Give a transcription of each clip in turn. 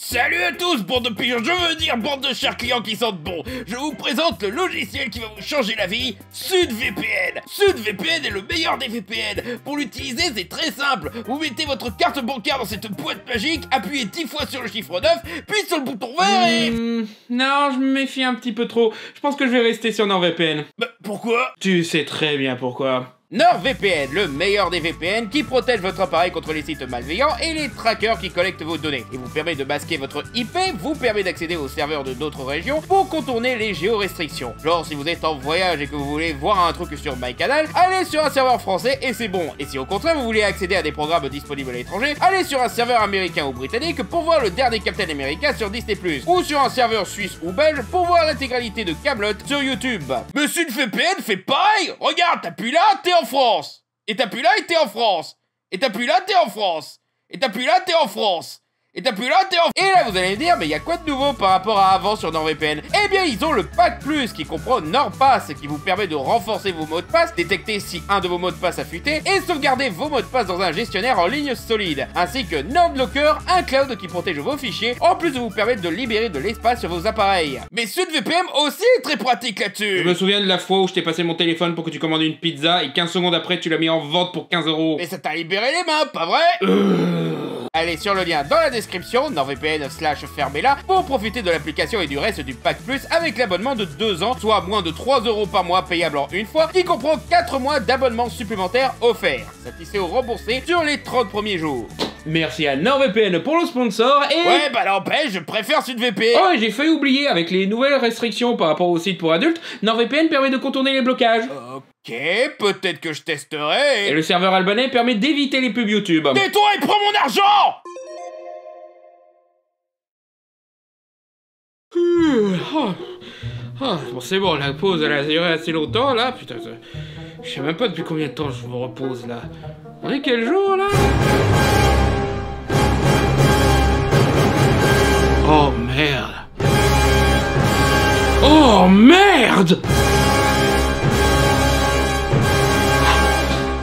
Salut à tous, bande de pigeons, je veux dire bande de chers clients qui sentent bon. Je vous présente le logiciel qui va vous changer la vie, SudVPN. SudVPN est le meilleur des VPN. Pour l'utiliser, c'est très simple. Vous mettez votre carte bancaire dans cette boîte magique, appuyez 10 fois sur le chiffre 9, puis sur le bouton vert et... Non, je me méfie un petit peu trop. Je pense que je vais rester sur NordVPN. Bah, pourquoi? Tu sais très bien pourquoi. NordVPN, le meilleur des VPN qui protège votre appareil contre les sites malveillants et les trackers qui collectent vos données. Il vous permet de masquer votre IP, vous permet d'accéder aux serveurs de d'autres régions pour contourner les géorestrictions. Genre si vous êtes en voyage et que vous voulez voir un truc sur MyCanal, allez sur un serveur français et c'est bon. Et si au contraire vous voulez accéder à des programmes disponibles à l'étranger, allez sur un serveur américain ou britannique pour voir le dernier Captain America sur Disney+, ou sur un serveur suisse ou belge pour voir l'intégralité de Kaamelott sur YouTube. Mais SudVPN fait pareil. Regarde, t'appuies là, t'es en France. Et t'appuies là et t'es en France. Et t'appuies là, t'es en France. Et t'appuies là, t'es en France. Et t'appuies là, t'es en... Et là, vous allez me dire, mais il y a quoi de nouveau par rapport à avant sur NordVPN? Eh bien, ils ont le Pack Plus qui comprend NordPass, qui vous permet de renforcer vos mots de passe, détecter si un de vos mots de passe a fuité, et sauvegarder vos mots de passe dans un gestionnaire en ligne solide. Ainsi que NordLocker, un cloud qui protège vos fichiers, en plus de vous permettre de libérer de l'espace sur vos appareils. Mais SudVPN aussi est très pratique là-dessus. Je me souviens de la fois où je t'ai passé mon téléphone pour que tu commandes une pizza, et 15 secondes après, tu l'as mis en vente pour 15 €. Mais ça t'a libéré les mains, pas vrai? Allez sur le lien dans la description, NordVPN/fermez-la, pour profiter de l'application et du reste du Pack Plus avec l'abonnement de 2 ans, soit moins de 3 € par mois payable en une fois, qui comprend 4 mois d'abonnement supplémentaire offert, satisfait ou remboursé sur les 30 premiers jours. Merci à NordVPN pour le sponsor et... Ouais, bah n'empêche, je préfère SudVPN. Oh, et j'ai failli oublier, avec les nouvelles restrictions par rapport aux sites pour adultes, NordVPN permet de contourner les blocages. Ok, peut-être que je testerai. Et le serveur albanais permet d'éviter les pubs YouTube. Tais-toi et prends mon argent! Bon, c'est bon, la pause elle a duré assez longtemps là, putain, je sais même pas depuis combien de temps je me repose là. On est quel jour là? Oh merde! Oh merde!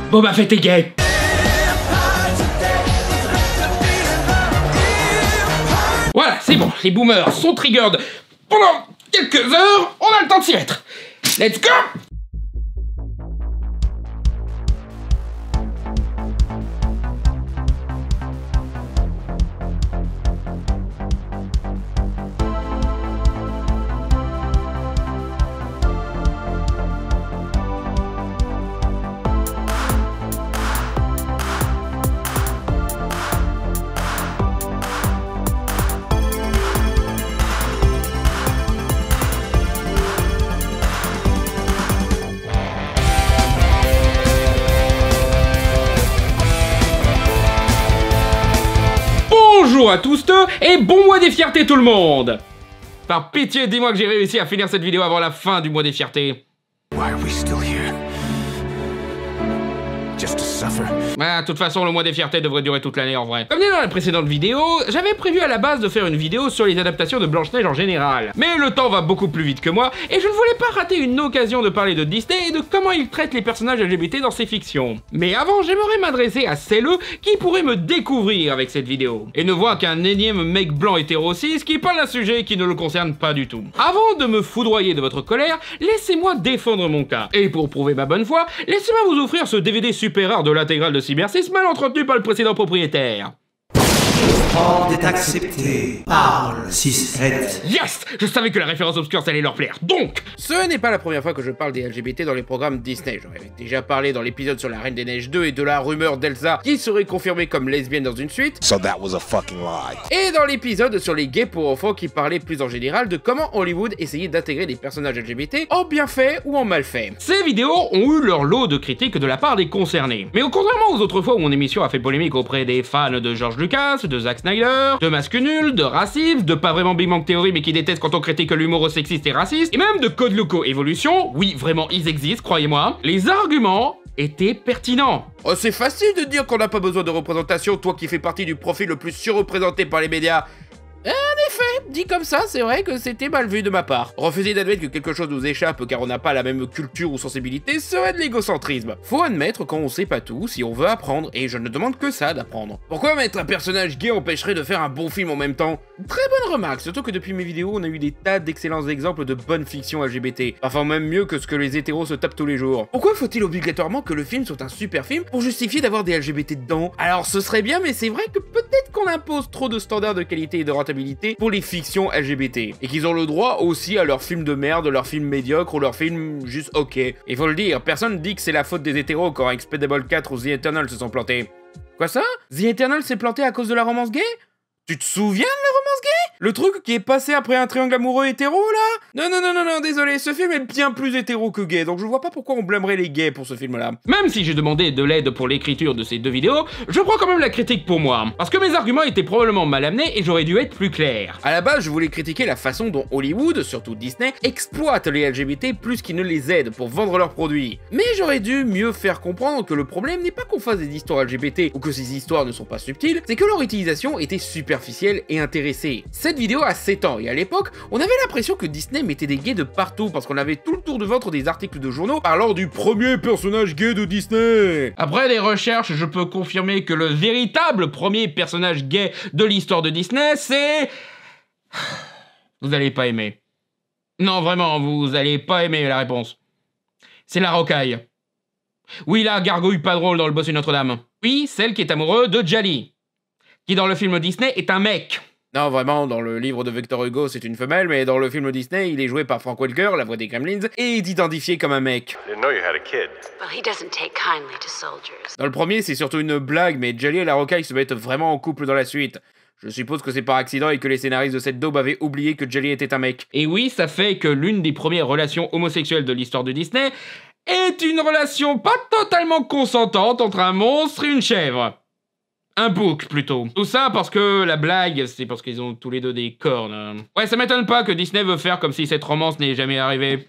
Boba Fett est gay! Voilà, c'est bon, les boomers sont triggered. Pendant quelques heures, on a le temps de s'y mettre. Let's go! Bonjour à tous et bon mois des fiertés tout le monde! Par pitié, dis-moi que j'ai réussi à finir cette vidéo avant la fin du mois des fiertés. Why are we still here? Just to suffer. Ah, de toute façon, le mois des fiertés devrait durer toute l'année en vrai. Comme dit dans la précédente vidéo, j'avais prévu à la base de faire une vidéo sur les adaptations de Blanche-Neige en général. Mais le temps va beaucoup plus vite que moi, et je ne voulais pas rater une occasion de parler de Disney et de comment il traite les personnages LGBT dans ses fictions. Mais avant, j'aimerais m'adresser à celles qui pourraient me découvrir avec cette vidéo, et ne voir qu'un énième mec blanc hétéro-cis qui parle d'un sujet qui ne le concerne pas du tout. Avant de me foudroyer de votre colère, laissez-moi défendre mon cas. Et pour prouver ma bonne foi, laissez-moi vous offrir ce DVD super rare de l'intégrale de Cyber6 mal entretenu par le précédent propriétaire. Offre est accepté. Parle, 6-7. Yes! Je savais que la référence obscure ça allait leur plaire. Donc, Ce n'est pas la première fois que je parle des LGBT dans les programmes Disney. J'en avais déjà parlé dans l'épisode sur la Reine des Neiges 2 et de la rumeur d'Elsa qui serait confirmée comme lesbienne dans une suite. So that was a fucking lie. Et dans l'épisode sur les gays pour enfants qui parlait plus en général de comment Hollywood essayait d'intégrer des personnages LGBT en bien fait ou en mal fait. ces vidéos ont eu leur lot de critiques de la part des concernés. Mais contrairement aux autres fois où mon émission a fait polémique auprès des fans de George Lucas, de Zack Snyder, de masque nul, de racisme, de pas vraiment Big Bang Theory mais qui détestent quand on critique l'humour sexiste et raciste, et même de Code Loco Evolution, oui vraiment ils existent, croyez-moi, les arguments étaient pertinents. Oh, c'est facile de dire qu'on n'a pas besoin de représentation, toi qui fais partie du profil le plus surreprésenté par les médias. En fait, dit comme ça, c'est vrai que c'était mal vu de ma part. Refuser d'admettre que quelque chose nous échappe car on n'a pas la même culture ou sensibilité serait de l'égocentrisme. Faut admettre quand on sait pas tout si on veut apprendre, et je ne demande que ça d'apprendre. Pourquoi mettre un personnage gay empêcherait de faire un bon film en même temps? Très bonne remarque, surtout que depuis mes vidéos, on a eu des tas d'excellents exemples de bonne fiction LGBT. Enfin même mieux que ce que les hétéros se tapent tous les jours. Pourquoi faut-il obligatoirement que le film soit un super film pour justifier d'avoir des LGBT dedans? Alors ce serait bien, mais c'est vrai que peut-être qu'on impose trop de standards de qualité et de rentabilité pour les fictions LGBT. Et qu'ils ont le droit aussi à leurs films de merde, leurs films médiocres ou leurs films juste ok. Il faut le dire, personne dit que c'est la faute des hétéros quand Expendable 4 ou The Eternal se sont plantés. Quoi ça? The Eternal s'est planté à cause de la romance gay? Tu te souviens de la romance gay? Le truc qui est passé après un triangle amoureux hétéro, là? Non, désolé, ce film est bien plus hétéro que gay, donc je vois pas pourquoi on blâmerait les gays pour ce film-là. Même si j'ai demandé de l'aide pour l'écriture de ces deux vidéos, je prends quand même la critique pour moi, parce que mes arguments étaient probablement mal amenés et j'aurais dû être plus clair. À la base, je voulais critiquer la façon dont Hollywood, surtout Disney, exploite les LGBT plus qu'ils ne les aident pour vendre leurs produits. Mais j'aurais dû mieux faire comprendre que le problème n'est pas qu'on fasse des histoires LGBT ou que ces histoires ne sont pas subtiles, c'est que leur utilisation était superficielle et intéressée. Cette vidéo a 7 ans et à l'époque, on avait l'impression que Disney mettait des gays de partout parce qu'on avait tout le tour de ventre des articles de journaux parlant du premier personnage gay de Disney. Après des recherches, je peux confirmer que le véritable premier personnage gay de l'histoire de Disney, c'est... Vous allez pas aimer. Non, vraiment, vous allez pas aimer la réponse. C'est la rocaille. Oui, la gargouille pas drôle dans Le Bossu Notre-Dame. Oui, celle qui est amoureuse de Djali, qui dans le film Disney est un mec. Non, vraiment, dans le livre de Victor Hugo, c'est une femelle, mais dans le film Disney, il est joué par Frank Welker, la voix des Gremlins, et est identifié comme un mec. Dans le premier, c'est surtout une blague, mais Djali et la rocaille se mettent vraiment en couple dans la suite. Je suppose que c'est par accident et que les scénaristes de cette daube avaient oublié que Djali était un mec. Et oui, ça fait que l'une des premières relations homosexuelles de l'histoire de Disney est une relation pas totalement consentante entre un monstre et une chèvre. Un bouc, plutôt. Tout ça parce que la blague, c'est parce qu'ils ont tous les deux des cornes. Ouais, ça m'étonne pas que Disney veut faire comme si cette romance n'est jamais arrivée.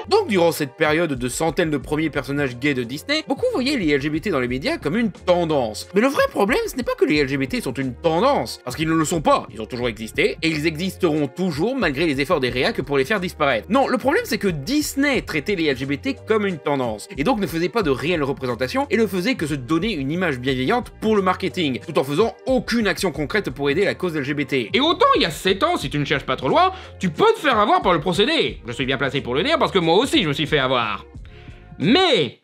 Donc durant cette période de centaines de premiers personnages gays de Disney, beaucoup voyaient les LGBT dans les médias comme une tendance. Mais le vrai problème, ce n'est pas que les LGBT sont une tendance, parce qu'ils ne le sont pas, ils ont toujours existé, et ils existeront toujours malgré les efforts des réacs pour les faire disparaître. Non, le problème c'est que Disney traitait les LGBT comme une tendance, et donc ne faisait pas de réelle représentation, et ne faisait que se donner une image bienveillante pour le marketing, tout en faisant aucune action concrète pour aider la cause LGBT. Et autant il y a 7 ans, si tu ne cherches pas trop loin, tu peux te faire avoir par le procédé. Je suis bien placé pour le dire parce que moi aussi je me suis fait avoir. Mais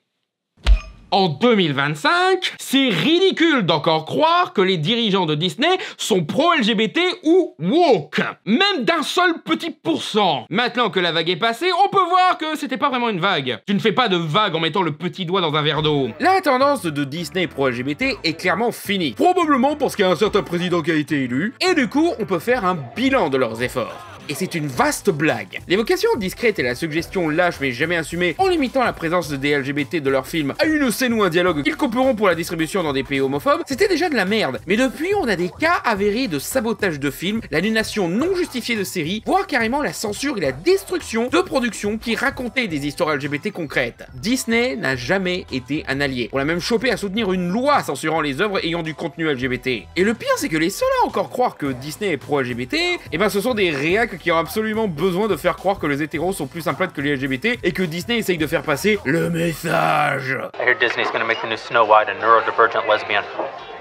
en 2025, c'est ridicule d'encore croire que les dirigeants de Disney sont pro-LGBT ou woke, même d'un seul petit pourcent. Maintenant que la vague est passée, on peut voir que c'était pas vraiment une vague. Tu ne fais pas de vague en mettant le petit doigt dans un verre d'eau. La tendance de Disney pro-LGBT est clairement finie. Probablement parce qu'il y a un certain président qui a été élu, et du coup, on peut faire un bilan de leurs efforts. Et c'est une vaste blague. L'évocation discrète et la suggestion lâche mais jamais assumée en limitant la présence des LGBT de leur film à une scène ou un dialogue qu'ils couperont pour la distribution dans des pays homophobes, c'était déjà de la merde. Mais depuis, on a des cas avérés de sabotage de films, l'annulation non justifiée de séries, voire carrément la censure et la destruction de productions qui racontaient des histoires LGBT concrètes. Disney n'a jamais été un allié. On l'a même chopé à soutenir une loi censurant les œuvres ayant du contenu LGBT. Et le pire, c'est que les seuls à encore croire que Disney est pro-LGBT, eh ben ce sont des réacs qui ont absolument besoin de faire croire que les hétéros sont plus sympas que les LGBT et que Disney essaye de faire passer le message. I hear Disney's gonna make the new Snow White a neurodivergent lesbian.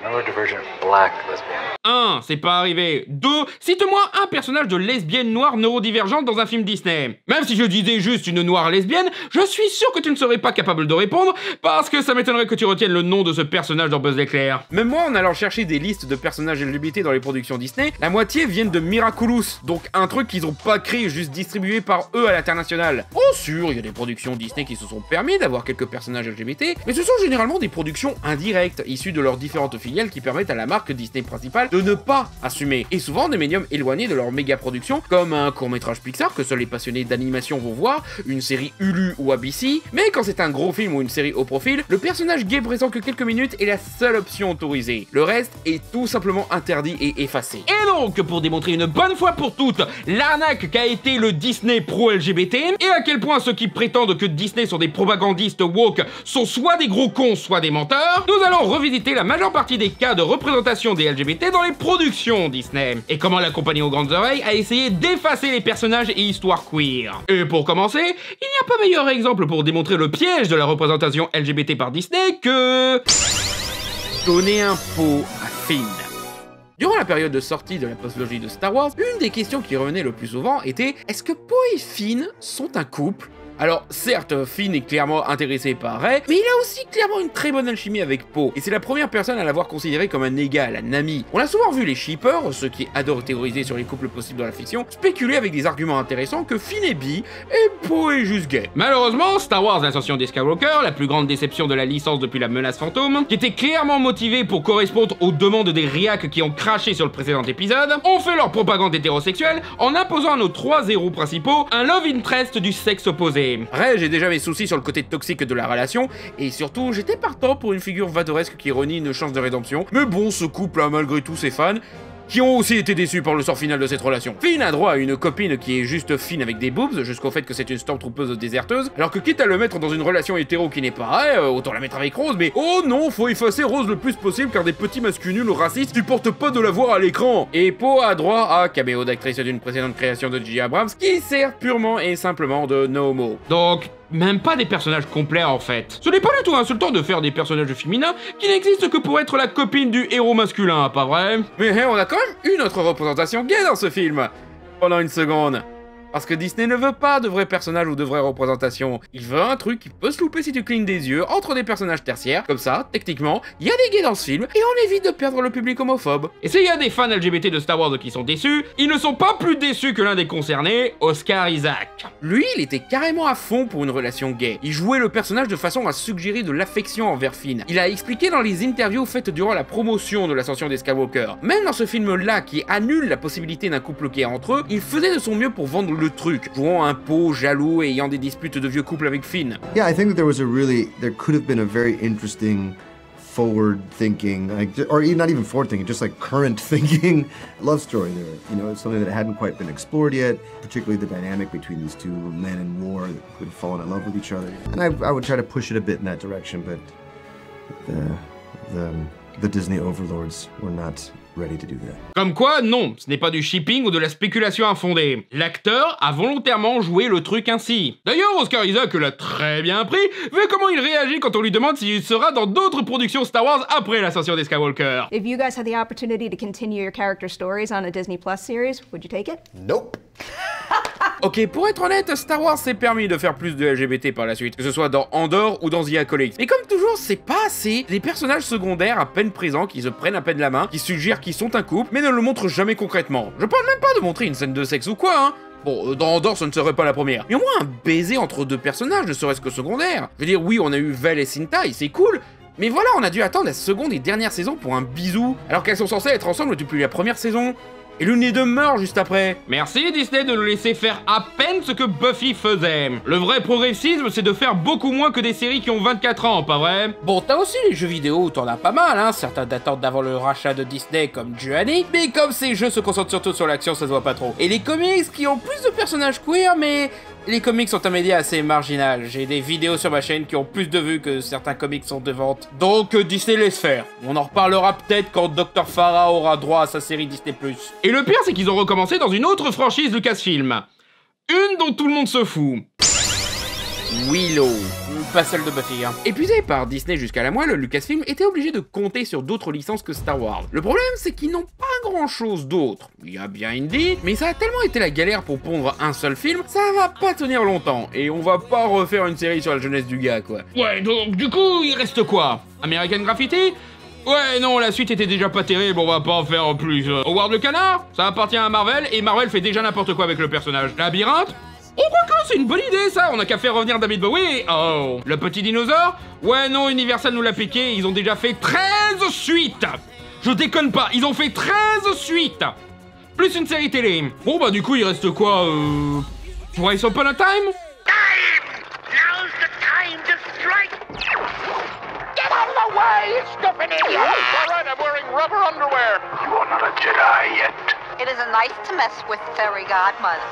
Neurodivergent black lesbian. 1. C'est pas arrivé. 2. Cite-moi un personnage de lesbienne noire neurodivergente dans un film Disney. Même si je disais juste une noire lesbienne, je suis sûr que tu ne serais pas capable de répondre parce que ça m'étonnerait que tu retiennes le nom de ce personnage dans Buzz l'éclair. Même moi, en allant chercher des listes de personnages LGBT dans les productions Disney, la moitié viennent de Miraculous, donc un truc qu'ils ont pas créé, juste distribué par eux à l'international. Oh sûr, il y a des productions Disney qui se sont permis d'avoir quelques personnages LGBT, mais ce sont généralement des productions indirectes, issues de leurs différentes filiales qui permettent à la marque Disney principale de ne pas assumer, et souvent des médiums éloignés de leur méga production, comme un court-métrage Pixar que seuls les passionnés d'animation vont voir, une série Hulu ou ABC, mais quand c'est un gros film ou une série haut profil, le personnage gay présent que quelques minutes est la seule option autorisée. Le reste est tout simplement interdit et effacé. Et donc, pour démontrer une bonne fois pour toutes l'arnaque qu'a été le Disney pro-LGBT, et à quel point ceux qui prétendent que Disney sont des propagandistes woke sont soit des gros cons, soit des menteurs, nous allons revisiter la majeure partie des les cas de représentation des LGBT dans les productions Disney, et comment la compagnie aux grandes oreilles a essayé d'effacer les personnages et histoires queer. Et pour commencer, il n'y a pas meilleur exemple pour démontrer le piège de la représentation LGBT par Disney que... donner un pot à Finn. Durant la période de sortie de la postlogie de Star Wars, une des questions qui revenait le plus souvent était « Est-ce que Poe et Finn sont un couple ?» Alors certes, Finn est clairement intéressé par Rey, mais il a aussi clairement une très bonne alchimie avec Poe, et c'est la première personne à l'avoir considéré comme un égal, un ami. On a souvent vu les shippers, ceux qui adorent théoriser sur les couples possibles dans la fiction, spéculer avec des arguments intéressants que Finn est bi, et Poe est juste gay. Malheureusement, Star Wars l'ascension des Skywalker, la plus grande déception de la licence depuis la menace fantôme, qui était clairement motivée pour correspondre aux demandes des riacs qui ont craché sur le précédent épisode, ont fait leur propagande hétérosexuelle en imposant à nos 3 héros principaux un love interest du sexe opposé. Rey, j'ai déjà mes soucis sur le côté toxique de la relation, et surtout, j'étais partant pour une figure vadoresque qui renie une chance de rédemption, mais bon, ce couple a malgré tout ses fans, qui ont aussi été déçus par le sort final de cette relation. Finn a droit à une copine qui est juste fine avec des boobs, jusqu'au fait que c'est une stormtroopeuse déserteuse, alors que quitte à le mettre dans une relation hétéro qui n'est pas Rey, autant la mettre avec Rose, mais oh non, faut effacer Rose le plus possible car des petits masculins nuls racistes supportent pas de la voir à l'écran. Et Poe a droit à caméo d'actrice d'une précédente création de J.J. Abrams, qui sert purement et simplement de no homo. Donc, même pas des personnages complets en fait. Ce n'est pas du tout insultant de faire des personnages féminins qui n'existent que pour être la copine du héros masculin, pas vrai? Mais on a quand même une autre représentation gay dans ce film. Pendant une seconde. Parce que Disney ne veut pas de vrais personnages ou de vraies représentations. Il veut un truc qui peut se louper si tu clignes des yeux entre des personnages tertiaires. Comme ça, techniquement, il y a des gays dans ce film et on évite de perdre le public homophobe. Et s'il y a des fans LGBT de Star Wars qui sont déçus, ils ne sont pas plus déçus que l'un des concernés, Oscar Isaac. Lui, il était carrément à fond pour une relation gay. Il jouait le personnage de façon à suggérer de l'affection envers Finn. Il a expliqué dans les interviews faites durant la promotion de l'ascension des Skywalker. Même dans ce film-là, qui annule la possibilité d'un couple gay entre eux, il faisait de son mieux pour vendre le truc, jouant un Poe jaloux et ayant des disputes de vieux couples avec Finn. Yeah, I think that there could have been a very interesting forward thinking, like, or even not even forward thinking, just like current thinking love story there. You know, it's something that hadn't quite been explored yet, particularly the dynamic between these two men in war who had fallen in love with each other. And I would try to push it a bit in that direction, but the Disney overlords were not ready to do that. Comme quoi, non, ce n'est pas du shipping ou de la spéculation infondée. L'acteur a volontairement joué le truc ainsi. D'ailleurs, Oscar Isaac l'a très bien pris, vu comment il réagit quand on lui demande s'il sera dans d'autres productions Star Wars après l'ascension des Skywalker. If you guys had the opportunity to continue your character stories on a Disney Plus series, would you take it? Nope. Ok, pour être honnête, Star Wars s'est permis de faire plus de LGBT par la suite, que ce soit dans Andor ou dans The Acolyte. Mais comme toujours, c'est pas assez. Les personnages secondaires à peine présents qui se prennent à peine la main, qui suggèrent qu'ils sont un couple, mais ne le montrent jamais concrètement. Je parle même pas de montrer une scène de sexe ou quoi, hein. Bon, dans Andor, ce ne serait pas la première. Mais au moins un baiser entre deux personnages, ne serait-ce que secondaire. Je veux dire, oui, on a eu Vel et Cinta, et c'est cool, mais voilà, on a dû attendre la seconde et dernière saison pour un bisou, alors qu'elles sont censées être ensemble depuis la première saison. Et l'une des deux meurt juste après. Merci Disney de nous laisser faire à peine ce que Buffy faisait. Le vrai progressisme, c'est de faire beaucoup moins que des séries qui ont 24 ans, pas vrai? Bon, t'as aussi les jeux vidéo où t'en as pas mal, hein, certains datant d'avant le rachat de Disney comme Journey, mais comme ces jeux se concentrent surtout sur l'action, ça se voit pas trop. Et les comics qui ont plus de personnages queer, mais les comics sont un média assez marginal. J'ai des vidéos sur ma chaîne qui ont plus de vues que certains comics sont de vente. Donc Disney laisse faire. On en reparlera peut-être quand Dr. Farah aura droit à sa série Disney+. Et le pire, c'est qu'ils ont recommencé dans une autre franchise Lucasfilm. Une dont tout le monde se fout. Willow. Pas celle de Buffy, hein. Épuisé par Disney jusqu'à la moelle, Lucasfilm était obligé de compter sur d'autres licences que Star Wars. Le problème, c'est qu'ils n'ont pas grand chose d'autre. Il y a bien Indy, mais ça a tellement été la galère pour pondre un seul film, ça va pas tenir longtemps. Et on va pas refaire une série sur la jeunesse du gars, quoi. Ouais, donc du coup, il reste quoi? American Graffiti? Ouais, non, la suite était déjà pas terrible, on va pas en faire plus. Howard le Canard? Ça appartient à Marvel, et Marvel fait déjà n'importe quoi avec le personnage. Labyrinthe? Oh, quoique, c'est une bonne idée, ça. On a qu'à faire revenir David Bowie. Oh. Le petit dinosaure? Ouais, non, Universal nous l'a piqué. Ils ont déjà fait 13 suites. Je déconne pas, ils ont fait 13 suites. Plus une série télé. Bon, bah, du coup, il reste quoi, Once Upon a Time? Now's the time to strike! Get out of the way, stupid idiot! All right, I'm wearing rubber underwear. You are not a Jedi yet. It isn't nice to mess with fairy godmothers.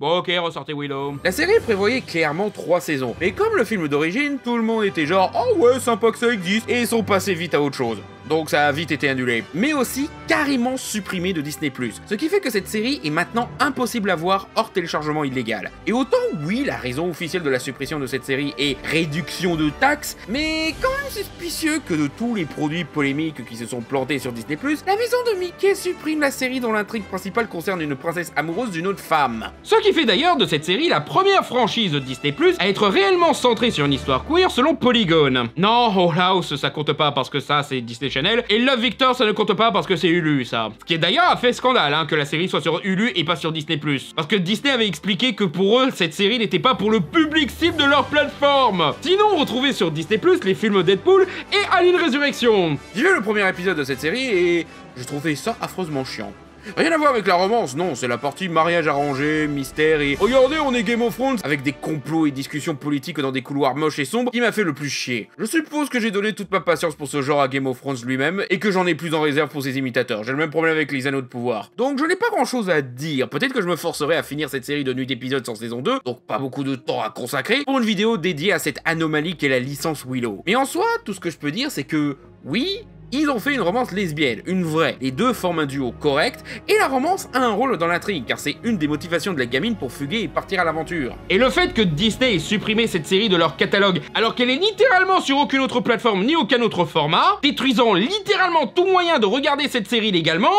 Bon ok, ressortez Willow. La série prévoyait clairement 3 saisons, mais comme le film d'origine, tout le monde était genre « Oh ouais, sympa que ça existe », et ils sont passés vite à autre chose. Donc ça a vite été annulé. Mais aussi carrément supprimé de Disney+. Ce qui fait que cette série est maintenant impossible à voir hors téléchargement illégal. Et autant oui, la raison officielle de la suppression de cette série est réduction de taxes, mais quand même suspicieux que de tous les produits polémiques qui se sont plantés sur Disney+, la maison de Mickey supprime la série dont l'intrigue principale concerne une princesse amoureuse d'une autre femme. Ce qui fait d'ailleurs de cette série la première franchise de Disney+, à être réellement centrée sur une histoire queer selon Polygon. Non, Whole House ça compte pas parce que ça c'est Disney Channel, et Love Victor ça ne compte pas parce que c'est Hulu ça. Ce qui est d'ailleurs a fait scandale que la série soit sur Hulu et pas sur Disney+. Parce que Disney avait expliqué que pour eux cette série n'était pas pour le public cible de leur plateforme. Sinon retrouvez sur Disney+, les films Deadpool et Alien Resurrection. J'ai vu le premier épisode de cette série et je trouvais ça affreusement chiant. Rien à voir avec la romance, non, c'est la partie mariage arrangé, mystère et regardez, on est Game of Thrones avec des complots et discussions politiques dans des couloirs moches et sombres qui m'a fait le plus chier. Je suppose que j'ai donné toute ma patience pour ce genre à Game of Thrones lui-même et que j'en ai plus en réserve pour ses imitateurs. J'ai le même problème avec les anneaux de pouvoir. Donc je n'ai pas grand chose à dire. Peut-être que je me forcerai à finir cette série de nuit d'épisodes sans saison 2, donc pas beaucoup de temps à consacrer, pour une vidéo dédiée à cette anomalie qu'est la licence Willow. Mais en soi, tout ce que je peux dire c'est que, oui, ils ont fait une romance lesbienne, une vraie. Les deux forment un duo correct, et la romance a un rôle dans l'intrigue, car c'est une des motivations de la gamine pour fuguer et partir à l'aventure. Et le fait que Disney ait supprimé cette série de leur catalogue, alors qu'elle est littéralement sur aucune autre plateforme ni aucun autre format, détruisant littéralement tout moyen de regarder cette série légalement,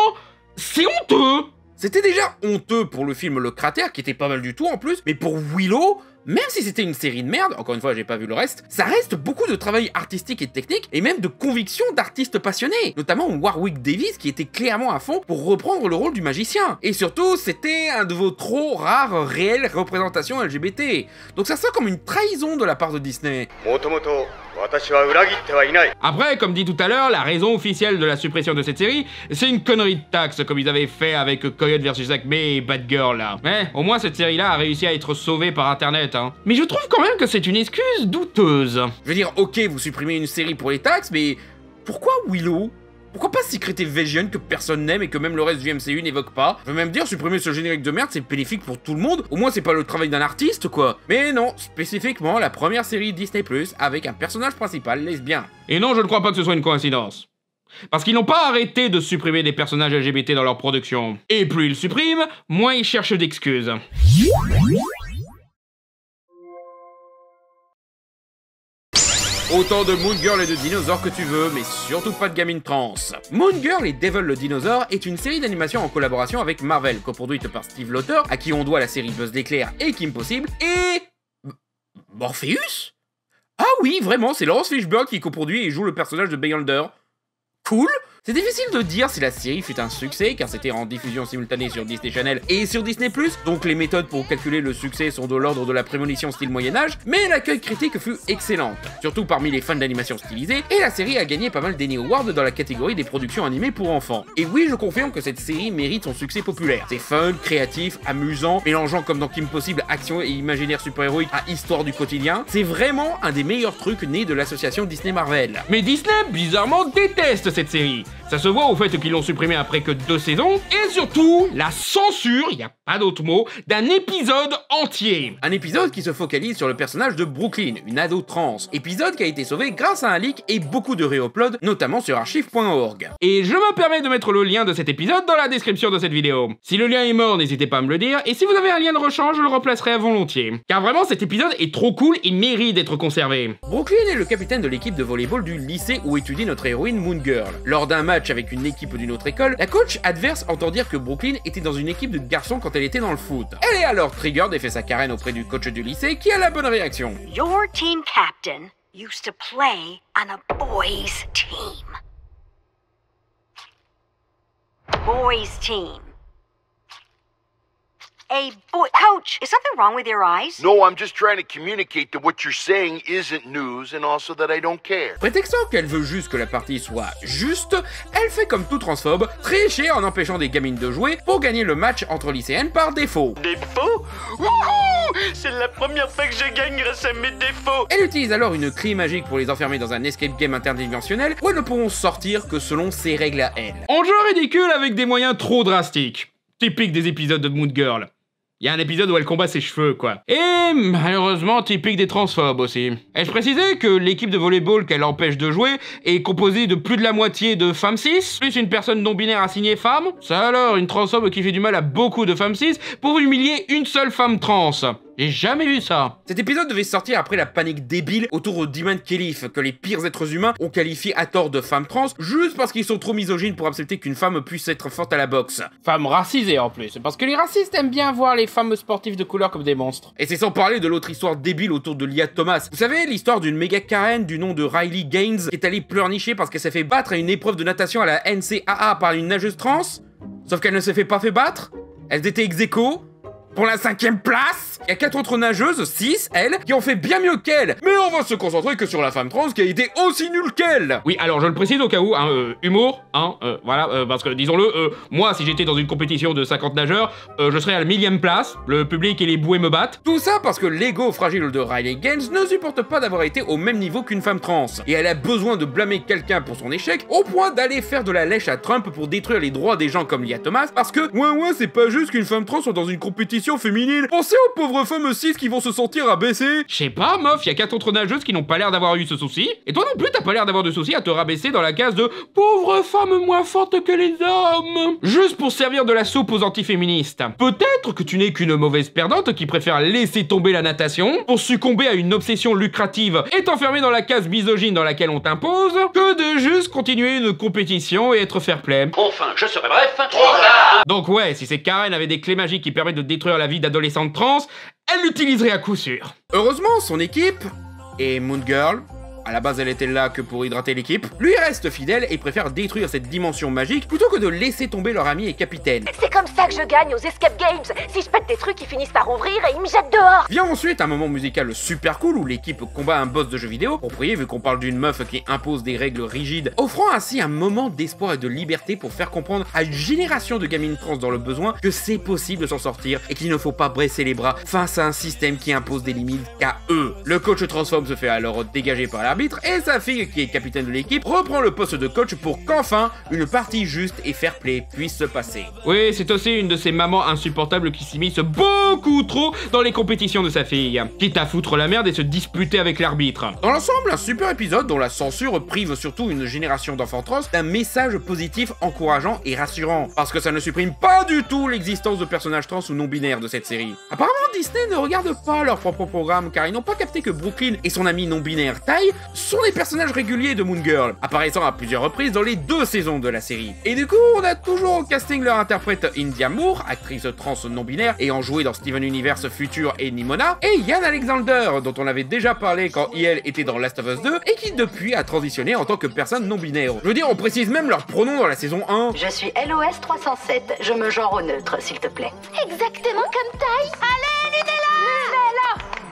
c'est honteux! C'était déjà honteux pour le film Le Cratère, qui était pas mal du tout en plus, mais pour Willow, même si c'était une série de merde, encore une fois j'ai pas vu le reste, ça reste beaucoup de travail artistique et technique, et même de conviction d'artistes passionnés, notamment Warwick Davis qui était clairement à fond pour reprendre le rôle du magicien. Et surtout, c'était un de vos trop rares réelles représentations LGBT. Donc ça sent comme une trahison de la part de Disney. Après, comme dit tout à l'heure, la raison officielle de la suppression de cette série, c'est une connerie de taxe, comme ils avaient fait avec Coyote vs Acme et Bad Girl là. Mais au moins cette série-là a réussi à être sauvée par internet, hein. Mais je trouve quand même que c'est une excuse douteuse. Je veux dire, ok, vous supprimez une série pour les taxes, mais pourquoi Willow ? Pourquoi pas Secret Invasion que personne n'aime et que même le reste du MCU n'évoque pas? Je veux même dire, supprimer ce générique de merde, c'est bénéfique pour tout le monde, au moins c'est pas le travail d'un artiste, quoi. Mais non, spécifiquement la première série Disney+, avec un personnage principal lesbien. Et non, je ne crois pas que ce soit une coïncidence. Parce qu'ils n'ont pas arrêté de supprimer des personnages LGBT dans leur production. Et plus ils suppriment, moins ils cherchent d'excuses. Autant de Moon Girl et de dinosaures que tu veux, mais surtout pas de gamine trans. Moon Girl et Devil le dinosaure est une série d'animation en collaboration avec Marvel, coproduite par Steve Lauter, à qui on doit la série Buzz l'éclair et Kim Possible, et... Morpheus? Ah oui, vraiment, c'est Laurence Fishburne qui coproduit et joue le personnage de Beyonder. Cool. C'est difficile de dire si la série fut un succès, car c'était en diffusion simultanée sur Disney Channel et sur Disney+, donc les méthodes pour calculer le succès sont de l'ordre de la prémonition style Moyen-Âge, mais l'accueil critique fut excellente, surtout parmi les fans d'animation stylisée, et la série a gagné pas mal d'Emmy Awards dans la catégorie des productions animées pour enfants. Et oui, je confirme que cette série mérite son succès populaire. C'est fun, créatif, amusant, mélangeant comme dans Kim Possible action et imaginaire super-héroïque à histoire du quotidien. C'est vraiment un des meilleurs trucs nés de l'association Disney-Marvel. Mais Disney, bizarrement, déteste cette série. Ça se voit au fait qu'ils l'ont supprimée après que 2 saisons, et surtout, la censure, y a pas d'autre mot, d'un épisode entier. Un épisode qui se focalise sur le personnage de Brooklyn, une ado trans. Épisode qui a été sauvé grâce à un leak et beaucoup de réuploads, notamment sur archive.org. Et je me permets de mettre le lien de cet épisode dans la description de cette vidéo. Si le lien est mort, n'hésitez pas à me le dire, et si vous avez un lien de rechange, je le replacerai à volontiers. Car vraiment, cet épisode est trop cool et mérite d'être conservé. Brooklyn est le capitaine de l'équipe de volleyball du lycée où étudie notre héroïne Moon Girl. Lors d'un match avec une équipe d'une autre école, la coach adverse entend dire que Brooklyn était dans une équipe de garçons quand elle était dans le foot. Elle est alors triggered et fait sa carène auprès du coach du lycée qui a la bonne réaction. Your team captain used to play on a boys' team. Boys' team. A boy... Coach, is something wrong with your eyes? No, I'm just trying to communicate that what you're saying isn't news and also that I don't care. Prétextant qu'elle veut juste que la partie soit juste, elle fait comme tout transphobe, tricher en empêchant des gamines de jouer pour gagner le match entre lycéennes par défaut. Défaut? Wouhou! C'est la première fois que je gagne grâce à mes défauts. Elle utilise alors une clé magique pour les enfermer dans un escape game interdimensionnel où elles ne pourront sortir que selon ses règles à elle. Enjeu ridicule avec des moyens trop drastiques. Typique des épisodes de Moon Girl. Il y a un épisode où elle combat ses cheveux, quoi. Et malheureusement, typique des transphobes aussi. Ai-je précisé que l'équipe de volleyball qu'elle empêche de jouer est composée de plus de la moitié de femmes cis, plus une personne non-binaire assignée femme? Ça alors, une transphobe qui fait du mal à beaucoup de femmes cis pour humilier une seule femme trans. J'ai jamais vu ça. Cet épisode devait sortir après la panique débile autour de Demon Khalif, que les pires êtres humains ont qualifié à tort de femmes trans, juste parce qu'ils sont trop misogynes pour accepter qu'une femme puisse être forte à la boxe. Femme racisée en plus, parce que les racistes aiment bien voir les femmes sportives de couleur comme des monstres. Et c'est sans parler de l'autre histoire débile autour de Lia Thomas. Vous savez, l'histoire d'une méga Karen du nom de Riley Gaines qui est allée pleurnicher parce qu'elle s'est fait battre à une épreuve de natation à la NCAA par une nageuse trans? Sauf qu'elle ne s'est pas fait battre, elles étaient ex-aequo pour la 5e place. Il y a 4 autres nageuses, 6, elles, qui ont fait bien mieux qu'elle. Mais on va se concentrer que sur la femme trans qui a été aussi nulle qu'elle. Oui, alors je le précise au cas où, humour, voilà, parce que disons-le, moi si j'étais dans une compétition de 50 nageurs, je serais à la 1000e place, le public et les bouées me battent. Tout ça parce que l'ego fragile de Riley Gaines ne supporte pas d'avoir été au même niveau qu'une femme trans. Et elle a besoin de blâmer quelqu'un pour son échec, au point d'aller faire de la lèche à Trump pour détruire les droits des gens comme Lia Thomas, parce que, ouais, c'est pas juste qu'une femme trans soit dans une compétition féminine. Pensez aux pauvres femmes cis qui vont se sentir abaissées. Je sais pas, meuf, il y a 4 autres nageuses qui n'ont pas l'air d'avoir eu ce souci. Et toi non plus, t'as pas l'air d'avoir de souci à te rabaisser dans la case de pauvres femmes moins fortes que les hommes. Juste pour servir de la soupe aux antiféministes. Peut-être que tu n'es qu'une mauvaise perdante qui préfère laisser tomber la natation pour succomber à une obsession lucrative et t'enfermer dans la case misogyne dans laquelle on t'impose, que de juste continuer une compétition et être fair-play. Enfin, je serai bref. Trop tard. Donc ouais, si ces Karen avaient des clés magiques qui permettent de détruire la vie d'adolescentes trans, elle l'utiliserait à coup sûr. Heureusement, son équipe, et Moon Girl, à la base elle était là que pour hydrater l'équipe, lui reste fidèle et préfère détruire cette dimension magique plutôt que de laisser tomber leur ami et capitaine. C'est comme ça que je gagne aux Escape Games. Si je pète des trucs, ils finissent par ouvrir et ils me jettent dehors. Vient ensuite un moment musical super cool où l'équipe combat un boss de jeu vidéo, approprié vu qu'on parle d'une meuf qui impose des règles rigides, offrant ainsi un moment d'espoir et de liberté pour faire comprendre à une génération de gamines trans dans le besoin que c'est possible de s'en sortir et qu'il ne faut pas baisser les bras face à un système qui impose des limites qu'à eux. Le coach transforme se fait alors dégager par l'arbitre et sa fille, qui est capitaine de l'équipe, reprend le poste de coach pour qu'enfin une partie juste et fair play puisse se passer. Oui, c'est aussi une de ces mamans insupportables qui s'immisce beaucoup trop dans les compétitions de sa fille, quitte à foutre la merde et se disputer avec l'arbitre. Dans l'ensemble, un super épisode dont la censure prive surtout une génération d'enfants trans d'un message positif, encourageant et rassurant, parce que ça ne supprime pas du tout l'existence de personnages trans ou non-binaires de cette série. Apparemment, Disney ne regarde pas leur propre programme car ils n'ont pas capté que Brooklyn et son ami non-binaire Ty sont des personnages réguliers de Moon Girl, apparaissant à plusieurs reprises dans les 2 saisons de la série. Et du coup, on a toujours au casting leur interprète India Moore, actrice trans non-binaire ayant joué dans Steven Universe Future et Nimona, et Ian Alexander, dont on avait déjà parlé quand IL était dans Last of Us 2, et qui depuis a transitionné en tant que personne non-binaire. Je veux dire, on précise même leurs pronoms dans la saison 1. Je suis LOS 307. Je me genre au neutre, s'il te plaît. Exactement comme Ty. Allez,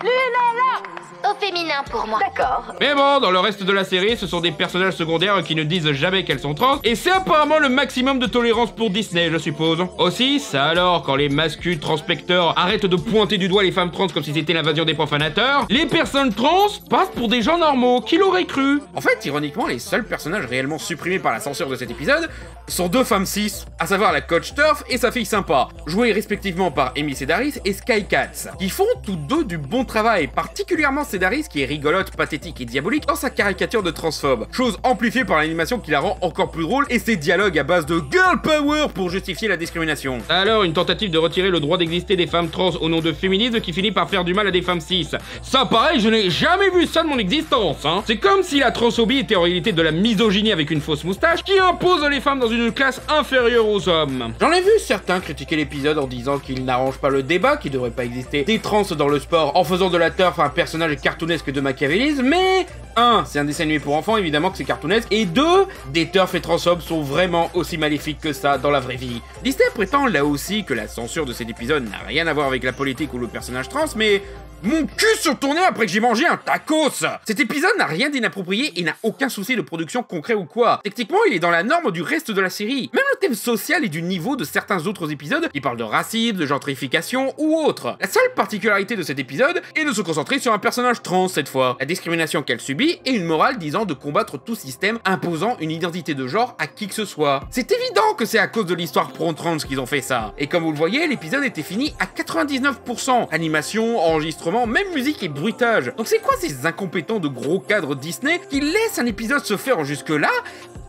Lunella! Au féminin pour moi. D'accord. Mais bon, dans le reste de la série, ce sont des personnages secondaires qui ne disent jamais qu'elles sont trans, et c'est apparemment le maximum de tolérance pour Disney, je suppose. Aussi, ça alors, quand les masculins transpecteurs arrêtent de pointer du doigt les femmes trans comme si c'était l'invasion des profanateurs, les personnes trans passent pour des gens normaux, qui l'auraient cru? En fait, ironiquement, les seuls personnages réellement supprimés par la censure de cet épisode sont 2 femmes cis, à savoir la coach Turf et sa fille sympa, jouées respectivement par Amy Sedaris et Sky Katz, qui font toutes 2 du bon travail, particulièrement Sedaris qui est rigolote, pathétique et diabolique dans sa caricature de transphobe, chose amplifiée par l'animation qui la rend encore plus drôle et ses dialogues à base de girl power pour justifier la discrimination. Alors, une tentative de retirer le droit d'exister des femmes trans au nom de féminisme qui finit par faire du mal à des femmes cis. Ça pareil, je n'ai jamais vu ça de mon existence, hein. C'est comme si la transphobie était en réalité de la misogynie avec une fausse moustache qui impose les femmes dans une classe inférieure aux hommes. J'en ai vu certains critiquer l'épisode en disant qu'il n'arrange pas le débat, qu'il devrait pas exister des trans dans le sport en faisant de la turf un personnage cartoonesque de machiavélisme, mais 1. C'est un dessin animé pour enfants, évidemment que c'est cartoonesque, et 2. Des turfs et transphobes sont vraiment aussi maléfiques que ça dans la vraie vie. Disney prétend là aussi que la censure de cet épisode n'a rien à voir avec la politique ou le personnage trans, mais Mon cul surtourné après que j'ai mangé un tacos. Cet épisode n'a rien d'inapproprié et n'a aucun souci de production concret ou quoi. Techniquement, il est dans la norme du reste de la série. Même le thème social est du niveau de certains autres épisodes qui parlent de racisme, de gentrification ou autre. La seule particularité de cet épisode est de se concentrer sur un personnage trans cette fois, la discrimination qu'elle subit et une morale disant de combattre tout système imposant une identité de genre à qui que ce soit. C'est évident que c'est à cause de l'histoire pro-trans qu'ils ont fait ça. Et comme vous le voyez, l'épisode était fini à 99%. Animation, enregistrement, même musique et bruitage. Donc c'est quoi ces incompétents de gros cadres Disney qui laissent un épisode se faire jusque-là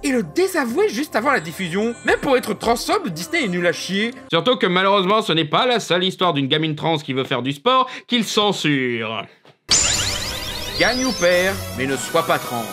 et le désavouer juste avant la diffusion? Même pour être transphobe, Disney est nul à chier. Surtout que malheureusement, ce n'est pas la seule histoire d'une gamine trans qui veut faire du sport qu'il censure. Gagne ou perd, mais ne sois pas trans.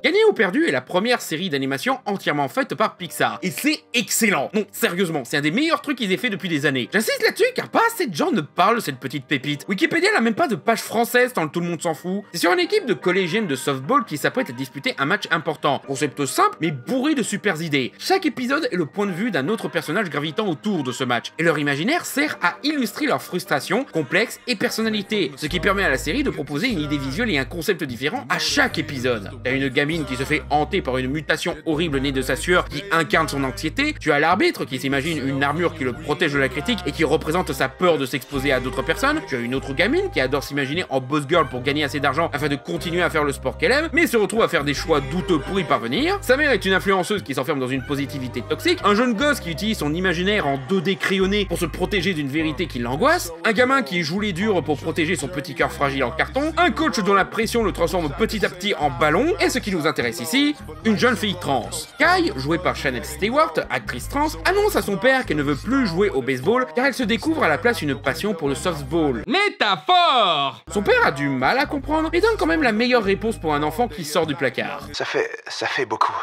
Gagné ou perdu est la première série d'animation entièrement faite par Pixar. Et c'est excellent. Non, sérieusement, c'est un des meilleurs trucs qu'ils aient fait depuis des années. J'insiste là-dessus car pas assez de gens ne parlent de cette petite pépite. Wikipédia n'a même pas de page française tant tout le monde s'en fout. C'est sur une équipe de collégiennes de softball qui s'apprête à disputer un match important. Concept simple mais bourré de super idées. Chaque épisode est le point de vue d'un autre personnage gravitant autour de ce match. Et leur imaginaire sert à illustrer leurs frustrations, complexes et personnalités. Ce qui permet à la série de proposer une idée visuelle et un concept différent à chaque épisode. T'as une gamine qui se fait hanter par une mutation horrible née de sa sueur qui incarne son anxiété, tu as l'arbitre qui s'imagine une armure qui le protège de la critique et qui représente sa peur de s'exposer à d'autres personnes, tu as une autre gamine qui adore s'imaginer en boss girl pour gagner assez d'argent afin de continuer à faire le sport qu'elle aime, mais se retrouve à faire des choix douteux pour y parvenir, sa mère est une influenceuse qui s'enferme dans une positivité toxique, un jeune gosse qui utilise son imaginaire en 2D crayonné pour se protéger d'une vérité qui l'angoisse, un gamin qui joue les durs pour protéger son petit cœur fragile en carton, un coach dont la pression le transforme petit à petit en ballon, et ce qui nous intéresse ici, une jeune fille trans. Kai, jouée par Shannon Stewart, actrice trans, annonce à son père qu'elle ne veut plus jouer au baseball car elle se découvre à la place une passion pour le softball. Métaphore! Son père a du mal à comprendre et donne quand même la meilleure réponse pour un enfant qui sort du placard. Ça fait beaucoup.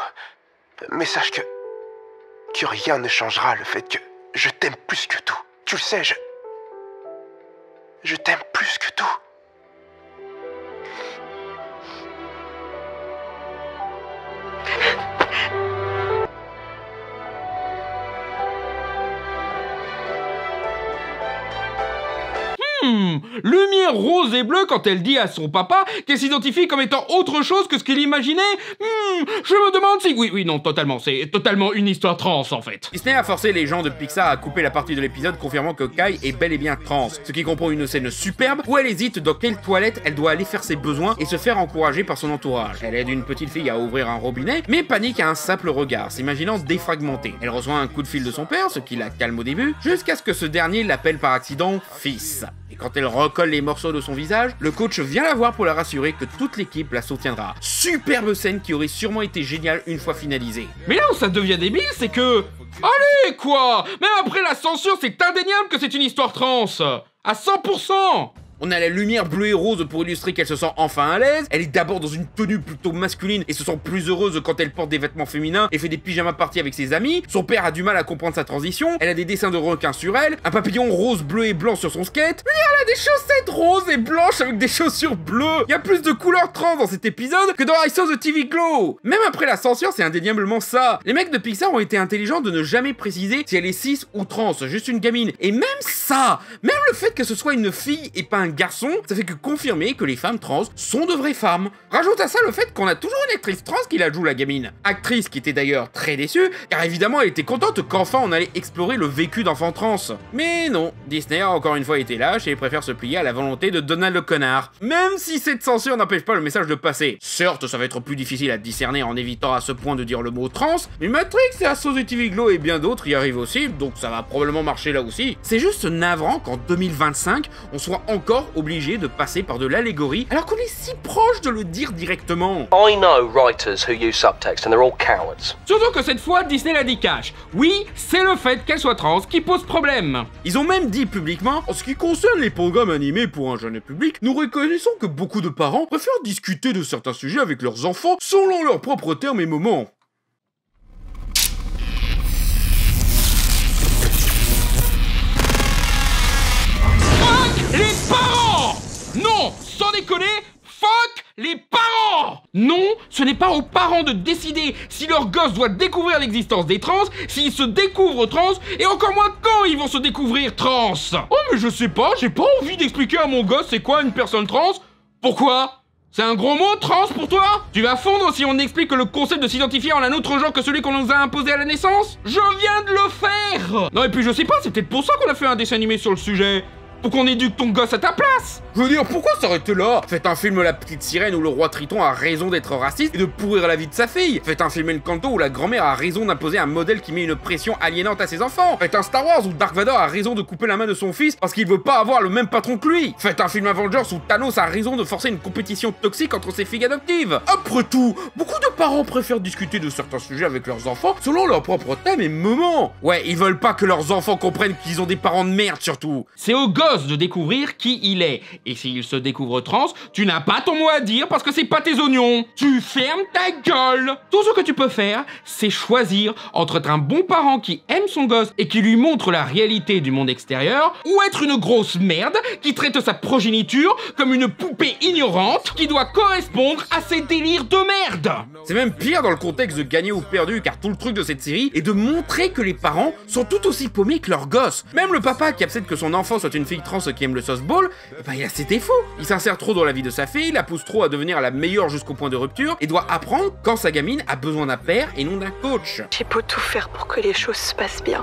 Mais sache que rien ne changera le fait que je t'aime plus que tout. Tu le sais, je t'aime plus que tout. Lumière rose et bleue quand elle dit à son papa qu'elle s'identifie comme étant autre chose que ce qu'il imaginait. Je me demande si... Oui, non, totalement. C'est totalement une histoire trans, en fait. Disney a forcé les gens de Pixar à couper la partie de l'épisode confirmant que Kai est bel et bien trans, ce qui comprend une scène superbe où elle hésite dans quelle toilette elle doit aller faire ses besoins et se faire encourager par son entourage. Elle aide une petite fille à ouvrir un robinet, mais panique à un simple regard, s'imaginant défragmentée. Elle reçoit un coup de fil de son père, ce qui la calme au début, jusqu'à ce que ce dernier l'appelle par accident « fils ». Et quand elle recolle les morceaux de son visage, le coach vient la voir pour la rassurer que toute l'équipe la soutiendra. Superbe scène qui aurait sûrement été géniale une fois finalisée. Mais là où ça devient débile, c'est que... Allez, quoi! Même après la censure, c'est indéniable que c'est une histoire trans! À 100%! On a la lumière bleue et rose pour illustrer qu'elle se sent enfin à l'aise. Elle est d'abord dans une tenue plutôt masculine et se sent plus heureuse quand elle porte des vêtements féminins et fait des pyjamas parties avec ses amis. Son père a du mal à comprendre sa transition. Elle a des dessins de requins sur elle, un papillon rose, bleu et blanc sur son skate. Elle a des chaussettes roses et blanches avec des chaussures bleues. Il y a plus de couleurs trans dans cet épisode que dans I Saw the TV Glow. Même après la censure, c'est indéniablement ça. Les mecs de Pixar ont été intelligents de ne jamais préciser si elle est cis ou trans, juste une gamine. Et même ça, même le fait que ce soit une fille et pas un garçon, ça fait que confirmer que les femmes trans sont de vraies femmes. Rajoute à ça le fait qu'on a toujours une actrice trans qui la joue, la gamine. Actrice qui était d'ailleurs très déçue, car évidemment elle était contente qu'enfin on allait explorer le vécu d'enfants trans. Mais non, Disney a encore une fois été lâche et préfère se plier à la volonté de Donald le connard. Même si cette censure n'empêche pas le message de passer. Certes, ça va être plus difficile à discerner en évitant à ce point de dire le mot trans, mais Matrix et I Saw the TV Glow et bien d'autres y arrivent aussi, donc ça va probablement marcher là aussi. C'est juste navrant qu'en 2025, on soit encore obligé de passer par de l'allégorie alors qu'on est si proche de le dire directement. I know writers who use subtext and they're all cowards. Surtout que cette fois, Disney l'a dit cash. Oui, c'est le fait qu'elle soit trans qui pose problème. Ils ont même dit publiquement, en ce qui concerne les programmes animés pour un jeune public, nous reconnaissons que beaucoup de parents préfèrent discuter de certains sujets avec leurs enfants selon leurs propres termes et moments. Les parents! Non, sans déconner, fuck les parents! Non, ce n'est pas aux parents de décider si leur gosse doit découvrir l'existence des trans, s'ils se découvrent trans, et encore moins quand ils vont se découvrir trans. Oh mais je sais pas, j'ai pas envie d'expliquer à mon gosse c'est quoi une personne trans. Pourquoi ? C'est un gros mot, trans, pour toi? Tu vas fondre si on explique que le concept de s'identifier en un autre genre que celui qu'on nous a imposé à la naissance? Je viens de le faire! Non et puis je sais pas, c'est peut-être pour ça qu'on a fait un dessin animé sur le sujet. Pour qu'on éduque ton gosse à ta place. Je veux dire, pourquoi s'arrêter là? Faites un film La Petite Sirène où le roi Triton a raison d'être raciste et de pourrir la vie de sa fille. Faites un film Encanto où la grand-mère a raison d'imposer un modèle qui met une pression aliénante à ses enfants. Faites un Star Wars où Dark Vador a raison de couper la main de son fils parce qu'il veut pas avoir le même patron que lui. Faites un film Avengers où Thanos a raison de forcer une compétition toxique entre ses filles adoptives. Après tout, beaucoup de parents préfèrent discuter de certains sujets avec leurs enfants selon leur propre thème et moment. Ouais, ils veulent pas que leurs enfants comprennent qu'ils ont des parents de merde surtout. C'est au gosse de découvrir qui il est. Et s'il se découvre trans, tu n'as pas ton mot à dire parce que c'est pas tes oignons. Tu fermes ta gueule. Tout ce que tu peux faire, c'est choisir entre être un bon parent qui aime son gosse et qui lui montre la réalité du monde extérieur, ou être une grosse merde qui traite sa progéniture comme une poupée ignorante qui doit correspondre à ses délires de merde. C'est même pire dans le contexte de gagner ou perdu, car tout le truc de cette série est de montrer que les parents sont tout aussi paumés que leurs gosses. Même le papa qui accepte que son enfant soit une fille trans qui aime le softball, il a ses défauts. Il s'insère trop dans la vie de sa fille, la pousse trop à devenir la meilleure jusqu'au point de rupture, et doit apprendre quand sa gamine a besoin d'un père et non d'un coach. J'ai beau tout faire pour que les choses se passent bien,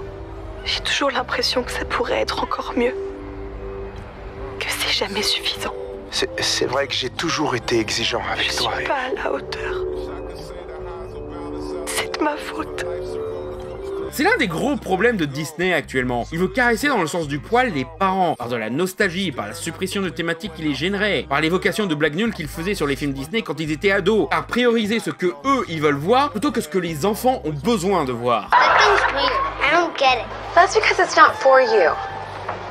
j'ai toujours l'impression que ça pourrait être encore mieux. Que c'est jamais suffisant. C'est vrai que j'ai toujours été exigeant avec toi. Je suis pas à la hauteur. C'est de ma faute. C'est l'un des gros problèmes de Disney actuellement. Il veut caresser dans le sens du poil les parents, par de la nostalgie, par la suppression de thématiques qui les gêneraient, par l'évocation de blagues nulles qu'ils faisaient sur les films Disney quand ils étaient ados, par prioriser ce que eux ils veulent voir plutôt que ce que les enfants ont besoin de voir. That thing's weird. I don't get it. That's because it's not for you.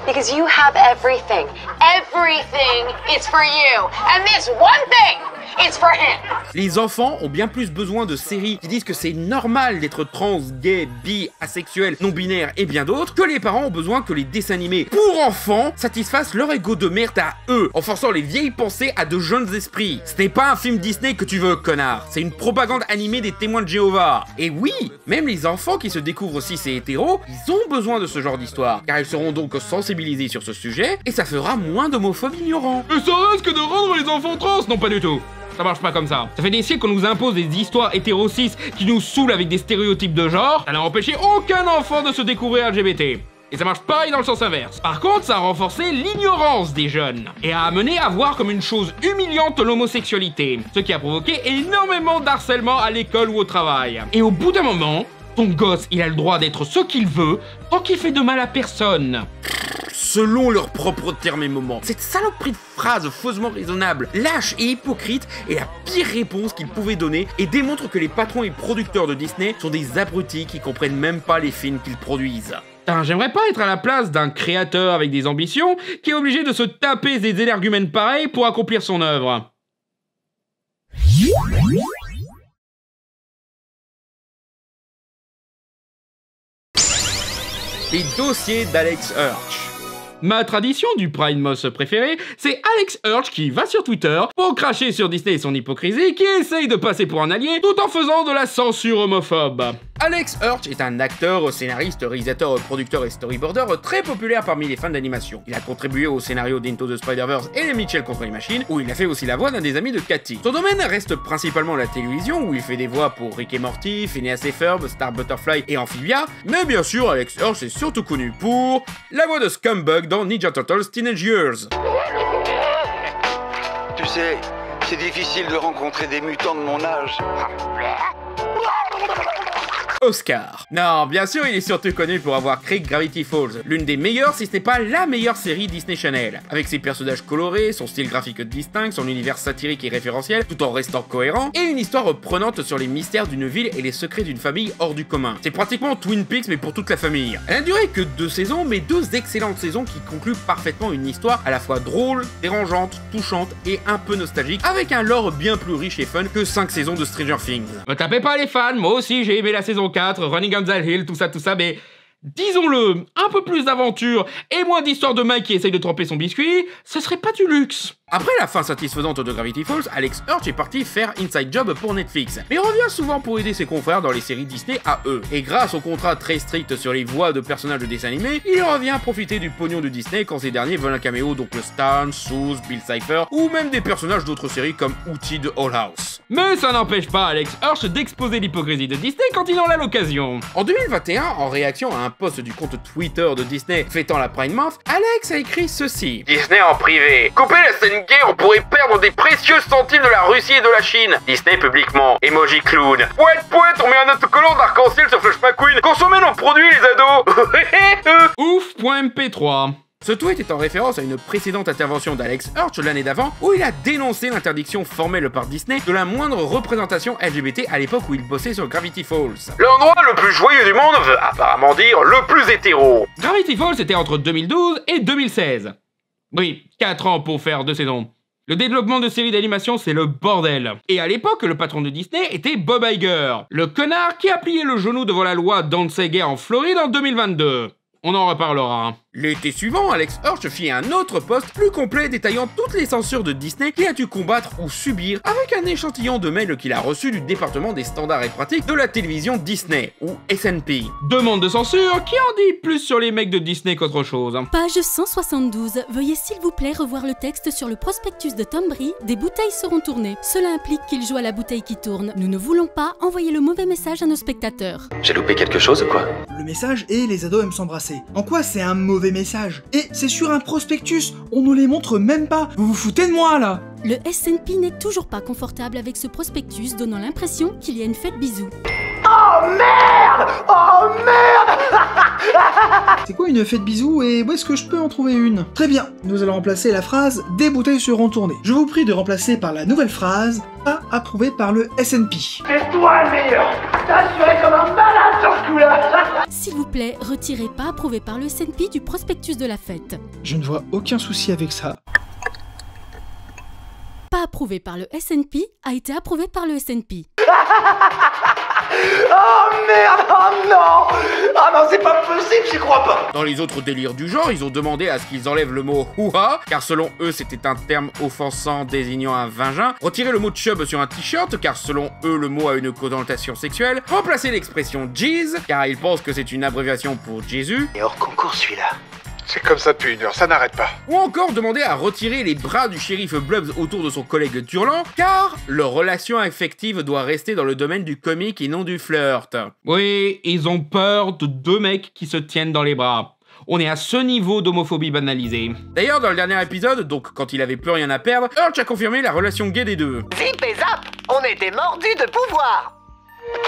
Because you have everything. Everything is for you. And this one thing is for him. Les enfants ont bien plus besoin de séries qui disent que c'est normal d'être trans, gay, bi, asexuel, non-binaire et bien d'autres, que les parents ont besoin que les dessins animés pour enfants satisfassent leur ego de merde à eux, en forçant les vieilles pensées à de jeunes esprits. Ce n'est pas un film Disney que tu veux, connard. C'est une propagande animée des témoins de Jéhovah. Et oui, même les enfants qui se découvrent cis et hétéros, ils ont besoin de ce genre d'histoire, car ils seront donc sensibilisés sur ce sujet, et ça fera moins d'homophobes ignorants. Mais ça risque de rendre les enfants trans. Non, pas du tout. Ça marche pas comme ça. Ça fait des siècles qu'on nous impose des histoires hétéro-cis qui nous saoulent avec des stéréotypes de genre. Ça n'a empêché aucun enfant de se découvrir LGBT. Et ça marche pareil dans le sens inverse. Par contre, ça a renforcé l'ignorance des jeunes et a amené à voir comme une chose humiliante l'homosexualité, ce qui a provoqué énormément d'harcèlement à l'école ou au travail. Et au bout d'un moment, ton gosse, il a le droit d'être ce qu'il veut tant qu'il fait de mal à personne. Selon leurs propres termes et moments. Cette saloperie de phrase faussement raisonnable, lâche et hypocrite est la pire réponse qu'ils pouvaient donner et démontre que les patrons et producteurs de Disney sont des abrutis qui comprennent même pas les films qu'ils produisent. J'aimerais pas être à la place d'un créateur avec des ambitions qui est obligé de se taper des énergumènes pareils pour accomplir son œuvre. Les dossiers d'Alex Hirsch. Ma tradition du Pride Moss préféré, c'est Alex Hirsch qui va sur Twitter pour cracher sur Disney et son hypocrisie, qui essaye de passer pour un allié tout en faisant de la censure homophobe. Alex Hirsch est un acteur, scénariste, réalisateur, producteur et storyboarder très populaire parmi les fans d'animation. Il a contribué au scénario d'Into the Spider-Verse et les Mitchell contre les machines, où il a fait aussi la voix d'un des amis de Cathy. Son domaine reste principalement la télévision, où il fait des voix pour Rick et Morty, Phineas et Ferb, Star Butterfly et Amphibia, mais bien sûr Alex Hirsch est surtout connu pour la voix de Scumbug dans Ninja Turtles Teenage Years. Tu sais, c'est difficile de rencontrer des mutants de mon âge. Oscar. Non, bien sûr, il est surtout connu pour avoir créé Gravity Falls, l'une des meilleures, si ce n'est pas la meilleure série Disney Channel. Avec ses personnages colorés, son style graphique distinct, son univers satirique et référentiel, tout en restant cohérent, et une histoire prenante sur les mystères d'une ville et les secrets d'une famille hors du commun. C'est pratiquement Twin Peaks, mais pour toute la famille. Elle n'a duré que 2 saisons, mais 2 excellentes saisons qui concluent parfaitement une histoire à la fois drôle, dérangeante, touchante et un peu nostalgique, avec un lore bien plus riche et fun que 5 saisons de Stranger Things. Me tapez pas les fans, moi aussi j'ai aimé la saison 4, Running on the Hill, tout ça, mais disons-le, un peu plus d'aventure et moins d'histoire de Mike qui essaye de tremper son biscuit, ce serait pas du luxe. Après la fin satisfaisante de Gravity Falls, Alex Hirsch est parti faire Inside Job pour Netflix, mais revient souvent pour aider ses confrères dans les séries Disney à eux. Et grâce au contrat très strict sur les voix de personnages de dessins animés, il revient profiter du pognon de Disney quand ces derniers veulent un caméo, donc le Stan, Seuss, Bill Cipher, ou même des personnages d'autres séries comme Outie de Hall House. Mais ça n'empêche pas Alex Hirsch d'exposer l'hypocrisie de Disney quand il en a l'occasion. En 2021, en réaction à un post du compte Twitter de Disney fêtant la Pride Month, Alex a écrit ceci. Disney en privé. Couper la scène gay, on pourrait perdre des précieux centimes de la Russie et de la Chine. Disney publiquement. Emoji clown. Poète, on met un autocollant d'arc-en-ciel sur Flash McQueen. Consommez nos produits, les ados. Ouf.mp3. Ce tweet est en référence à une précédente intervention d'Alex Hirsch l'année d'avant où il a dénoncé l'interdiction formelle par Disney de la moindre représentation LGBT à l'époque où il bossait sur Gravity Falls. L'endroit le plus joyeux du monde veut apparemment dire le plus hétéro. Gravity Falls était entre 2012 et 2016. Oui, 4 ans pour faire 2 saisons. Le développement de séries d'animation, c'est le bordel. Et à l'époque, le patron de Disney était Bob Iger, le connard qui a plié le genou devant la loi Don't Say Gay en Floride en 2022. On en reparlera. L'été suivant, Alex Hirsch fit un autre post plus complet détaillant toutes les censures de Disney qu'il a dû combattre ou subir avec un échantillon de mails qu'il a reçu du département des standards et pratiques de la télévision Disney, ou SNP. Demande de censure qui en dit plus sur les mecs de Disney qu'autre chose. Page 172. Veuillez s'il vous plaît revoir le texte sur le prospectus de Tom Brie. Des bouteilles seront tournées. Cela implique qu'il joue à la bouteille qui tourne. Nous ne voulons pas envoyer le mauvais message à nos spectateurs. J'ai loupé quelque chose ou quoi? Le message est les ados aiment s'embrasser. En quoi c'est un mauvais message? Et c'est sur un prospectus, on ne les montre même pas. Vous vous foutez de moi là? Le SNP n'est toujours pas confortable avec ce prospectus donnant l'impression qu'il y a une fête bisous. Oh merde! Oh merde! C'est quoi une fête bisous et où est-ce que je peux en trouver une? Très bien, nous allons remplacer la phrase « Des bouteilles seront tournées ». Je vous prie de remplacer par la nouvelle phrase « Pas approuvé par le SNP ». C'est toi le meilleur! T'as assuré comme un malade sur ce coup-là! S'il vous plaît, retirez « Pas approuvé par le SNP » du prospectus de la fête. Je ne vois aucun souci avec ça. Pas approuvé par le SNP a été approuvé par le SNP. Oh merde! Oh non! Ah non, c'est pas possible, j'y crois pas! Dans les autres délires du genre, ils ont demandé à ce qu'ils enlèvent le mot hoo-ha, car selon eux c'était un terme offensant désignant un vagin, retirer le mot chub sur un t-shirt, car selon eux le mot a une connotation sexuelle, remplacer l'expression Jeez, car ils pensent que c'est une abréviation pour Jésus. Et hors concours celui-là. C'est comme ça depuis 1 heure, ça n'arrête pas. Ou encore demander à retirer les bras du shérif Blubs autour de son collègue Turlan, car leur relation affective doit rester dans le domaine du comique et non du flirt. Oui, ils ont peur de 2 mecs qui se tiennent dans les bras. On est à ce niveau d'homophobie banalisée. D'ailleurs, dans le dernier épisode, donc quand il avait plus rien à perdre, Hirsch a confirmé la relation gay des deux. Zip et zap! On était mordus de pouvoir!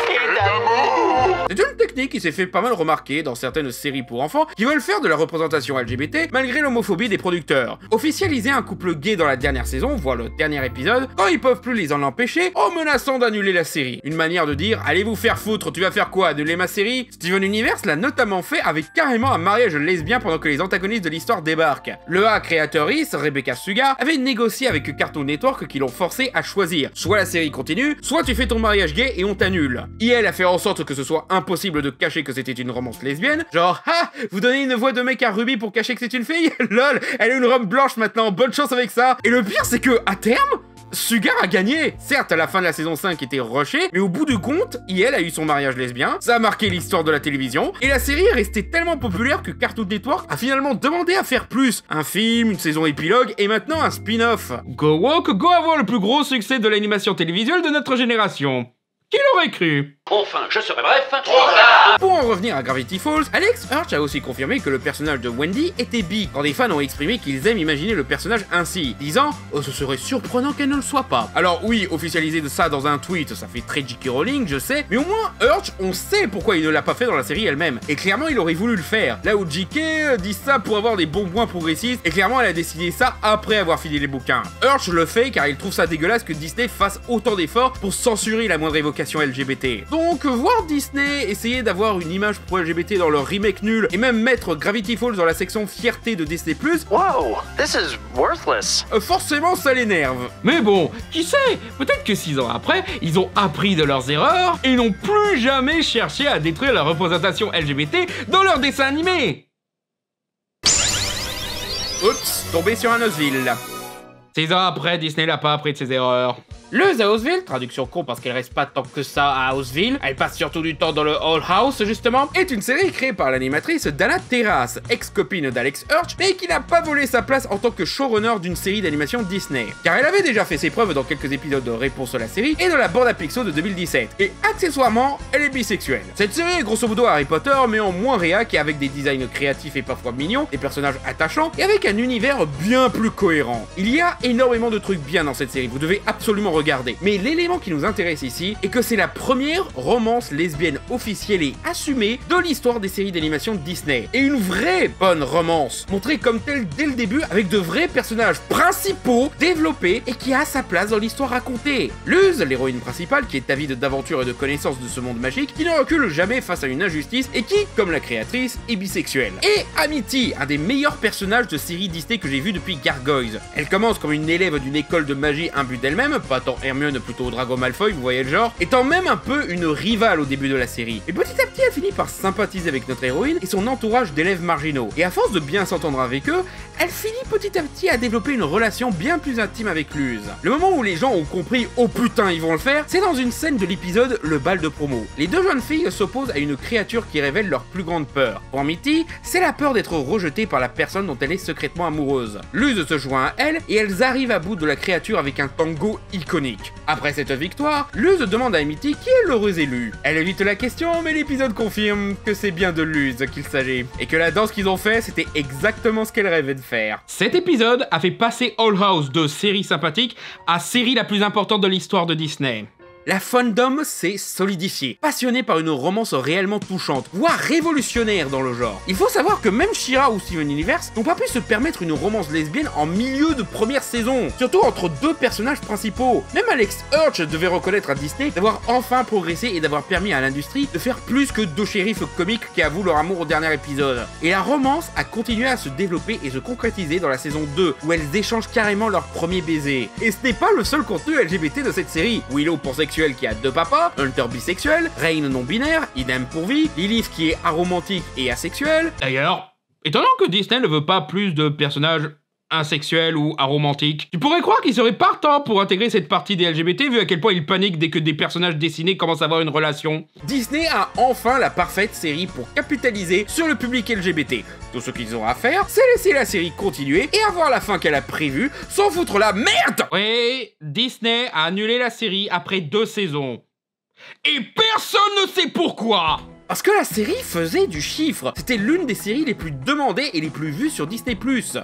Et d'amour! C'est une technique qui s'est fait pas mal remarquer dans certaines séries pour enfants qui veulent faire de la représentation LGBT malgré l'homophobie des producteurs. Officialiser un couple gay dans la dernière saison, voire le dernier épisode, quand ils peuvent plus les en empêcher, en menaçant d'annuler la série. Une manière de dire, allez vous faire foutre, tu vas faire quoi, annuler ma série? Steven Universe l'a notamment fait avec carrément un mariage lesbien pendant que les antagonistes de l'histoire débarquent. Le A créatrice, Rebecca Sugar, avait négocié avec Cartoon Network qui l'ont forcé à choisir. Soit la série continue, soit tu fais ton mariage gay et on t'annule. IL a fait en sorte que ce soit impossible de cacher que c'était une romance lesbienne, genre ah, vous donnez une voix de mec à Ruby pour cacher que c'est une fille? Lol, elle a une robe blanche maintenant, bonne chance avec ça. Et le pire c'est que, à terme, Sugar a gagné. Certes, à la fin de la saison 5 était rushée, mais au bout du compte, IL a eu son mariage lesbien, ça a marqué l'histoire de la télévision, et la série est restée tellement populaire que Cartoon Network a finalement demandé à faire plus. Un film, une saison épilogue, et maintenant un spin-off. Go Woke, go avoir le plus gros succès de l'animation télévisuelle de notre génération. Qui l'aurait cru? Enfin, je serai bref. Trop tard. Pour en revenir à Gravity Falls, Alex Hirsch a aussi confirmé que le personnage de Wendy était bi, quand des fans ont exprimé qu'ils aiment imaginer le personnage ainsi, disant « Oh, ce serait surprenant qu'elle ne le soit pas ». Alors oui, officialiser de ça dans un tweet, ça fait très J.K. Rowling, je sais, mais au moins Hirsch, on sait pourquoi il ne l'a pas fait dans la série elle-même, et clairement il aurait voulu le faire. Là où J.K. dit ça pour avoir des bons points progressistes, et clairement elle a décidé ça après avoir fini les bouquins. Hirsch le fait car il trouve ça dégueulasse que Disney fasse autant d'efforts pour censurer la moindre évocation LGBT. Donc voir Disney essayer d'avoir une image pro LGBT dans leur remake nul et même mettre Gravity Falls dans la section fierté de Disney+, Wow, this is worthless. Forcément ça l'énerve. Mais bon, qui sait, peut-être que 6 ans après, ils ont appris de leurs erreurs et n'ont plus jamais cherché à détruire la représentation LGBT dans leurs dessins animés. Oups, tombé sur un Osville. 6 ans après, Disney n'a pas appris de ses erreurs. Luz à Houseville, traduction con parce qu'elle reste pas tant que ça à Houseville, elle passe surtout du temps dans le Old House justement, est une série créée par l'animatrice Dana Terrace, ex-copine d'Alex Hirsch, mais qui n'a pas volé sa place en tant que showrunner d'une série d'animation Disney. Car elle avait déjà fait ses preuves dans quelques épisodes de Réponse à la série et de la bande à Pixo de 2017. Et accessoirement, elle est bisexuelle. Cette série est grosso modo Harry Potter mais en moins réac et avec des designs créatifs et parfois mignons, des personnages attachants et avec un univers bien plus cohérent. Il y a énormément de trucs bien dans cette série, vous devez absolument regarder. Mais l'élément qui nous intéresse ici est que c'est la première romance lesbienne officielle et assumée de l'histoire des séries d'animation de Disney. Et une vraie bonne romance, montrée comme telle dès le début avec de vrais personnages principaux, développés et qui a sa place dans l'histoire racontée. Luz, l'héroïne principale, qui est avide d'aventure et de connaissance de ce monde magique, qui ne recule jamais face à une injustice et qui, comme la créatrice, est bisexuelle. Et Amity, un des meilleurs personnages de séries Disney que j'ai vu depuis Gargoyles. Elle commence comme une élève d'une école de magie imbue d'elle-même, pas tant Hermione plutôt Drago Malfoy, vous voyez le genre, étant même un peu une rivale au début de la série. Et petit à petit, elle finit par sympathiser avec notre héroïne et son entourage d'élèves marginaux. Et à force de bien s'entendre avec eux, elle finit petit à petit à développer une relation bien plus intime avec Luz. Le moment où les gens ont compris « Oh putain, ils vont le faire », c'est dans une scène de l'épisode Le bal de promo. Les deux jeunes filles s'opposent à une créature qui révèle leur plus grande peur. Pour Amity, c'est la peur d'être rejetée par la personne dont elle est secrètement amoureuse. Luz se joint à elle et elles arrivent à bout de la créature avec un tango iconique. Après cette victoire, Luz demande à Amity qui est l'heureux élu. Elle évite la question, mais l'épisode confirme que c'est bien de Luz qu'il s'agit. Et que la danse qu'ils ont fait, c'était exactement ce qu'elle rêvait de faire. Cet épisode a fait passer Old House de série sympathique à série la plus importante de l'histoire de Disney. La fandom s'est solidifiée, passionnée par une romance réellement touchante, voire révolutionnaire dans le genre. Il faut savoir que même She-Ra ou Steven Universe n'ont pas pu se permettre une romance lesbienne en milieu de première saison, surtout entre deux personnages principaux. Même Alex Hirsch devait reconnaître à Disney d'avoir enfin progressé et d'avoir permis à l'industrie de faire plus que deux shérifs comiques qui avouent leur amour au dernier épisode. Et la romance a continué à se développer et se concrétiser dans la saison 2, où elles échangent carrément leur premier baiser. Et ce n'est pas le seul contenu LGBT de cette série. Willow pansexuel qui a deux papas, Hunter bisexuel, Rain non-binaire, idem pour Vi, Lilith qui est aromantique et asexuelle. D'ailleurs, étonnant que Disney ne veut pas plus de personnages asexuels ou aromantiques. Tu pourrais croire qu'il serait partant pour intégrer cette partie des LGBT vu à quel point ils paniquent dès que des personnages dessinés commencent à avoir une relation. Disney a enfin la parfaite série pour capitaliser sur le public LGBT. Tout ce qu'ils ont à faire, c'est laisser la série continuer et avoir la fin qu'elle a prévue sans foutre la merde. Oui, Disney a annulé la série après 2 saisons. Et personne ne sait pourquoi. Parce que la série faisait du chiffre. C'était l'une des séries les plus demandées et les plus vues sur Disney+.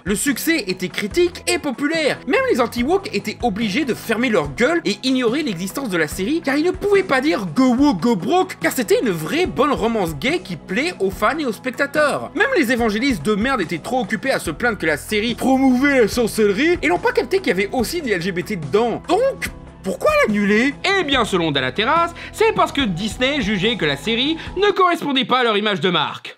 Le succès était critique et populaire. Même les anti-woke étaient obligés de fermer leur gueule et ignorer l'existence de la série car ils ne pouvaient pas dire « Go woke, go broke » car c'était une vraie bonne romance gay qui plaît aux fans et aux spectateurs. Même les évangélistes de merde étaient trop occupés à se plaindre que la série promouvait la sorcellerie et n'ont pas capté qu'il y avait aussi des LGBT dedans. Donc, pourquoi l'annuler? Eh bien, selon Dana Terrace, c'est parce que Disney jugeait que la série ne correspondait pas à leur image de marque.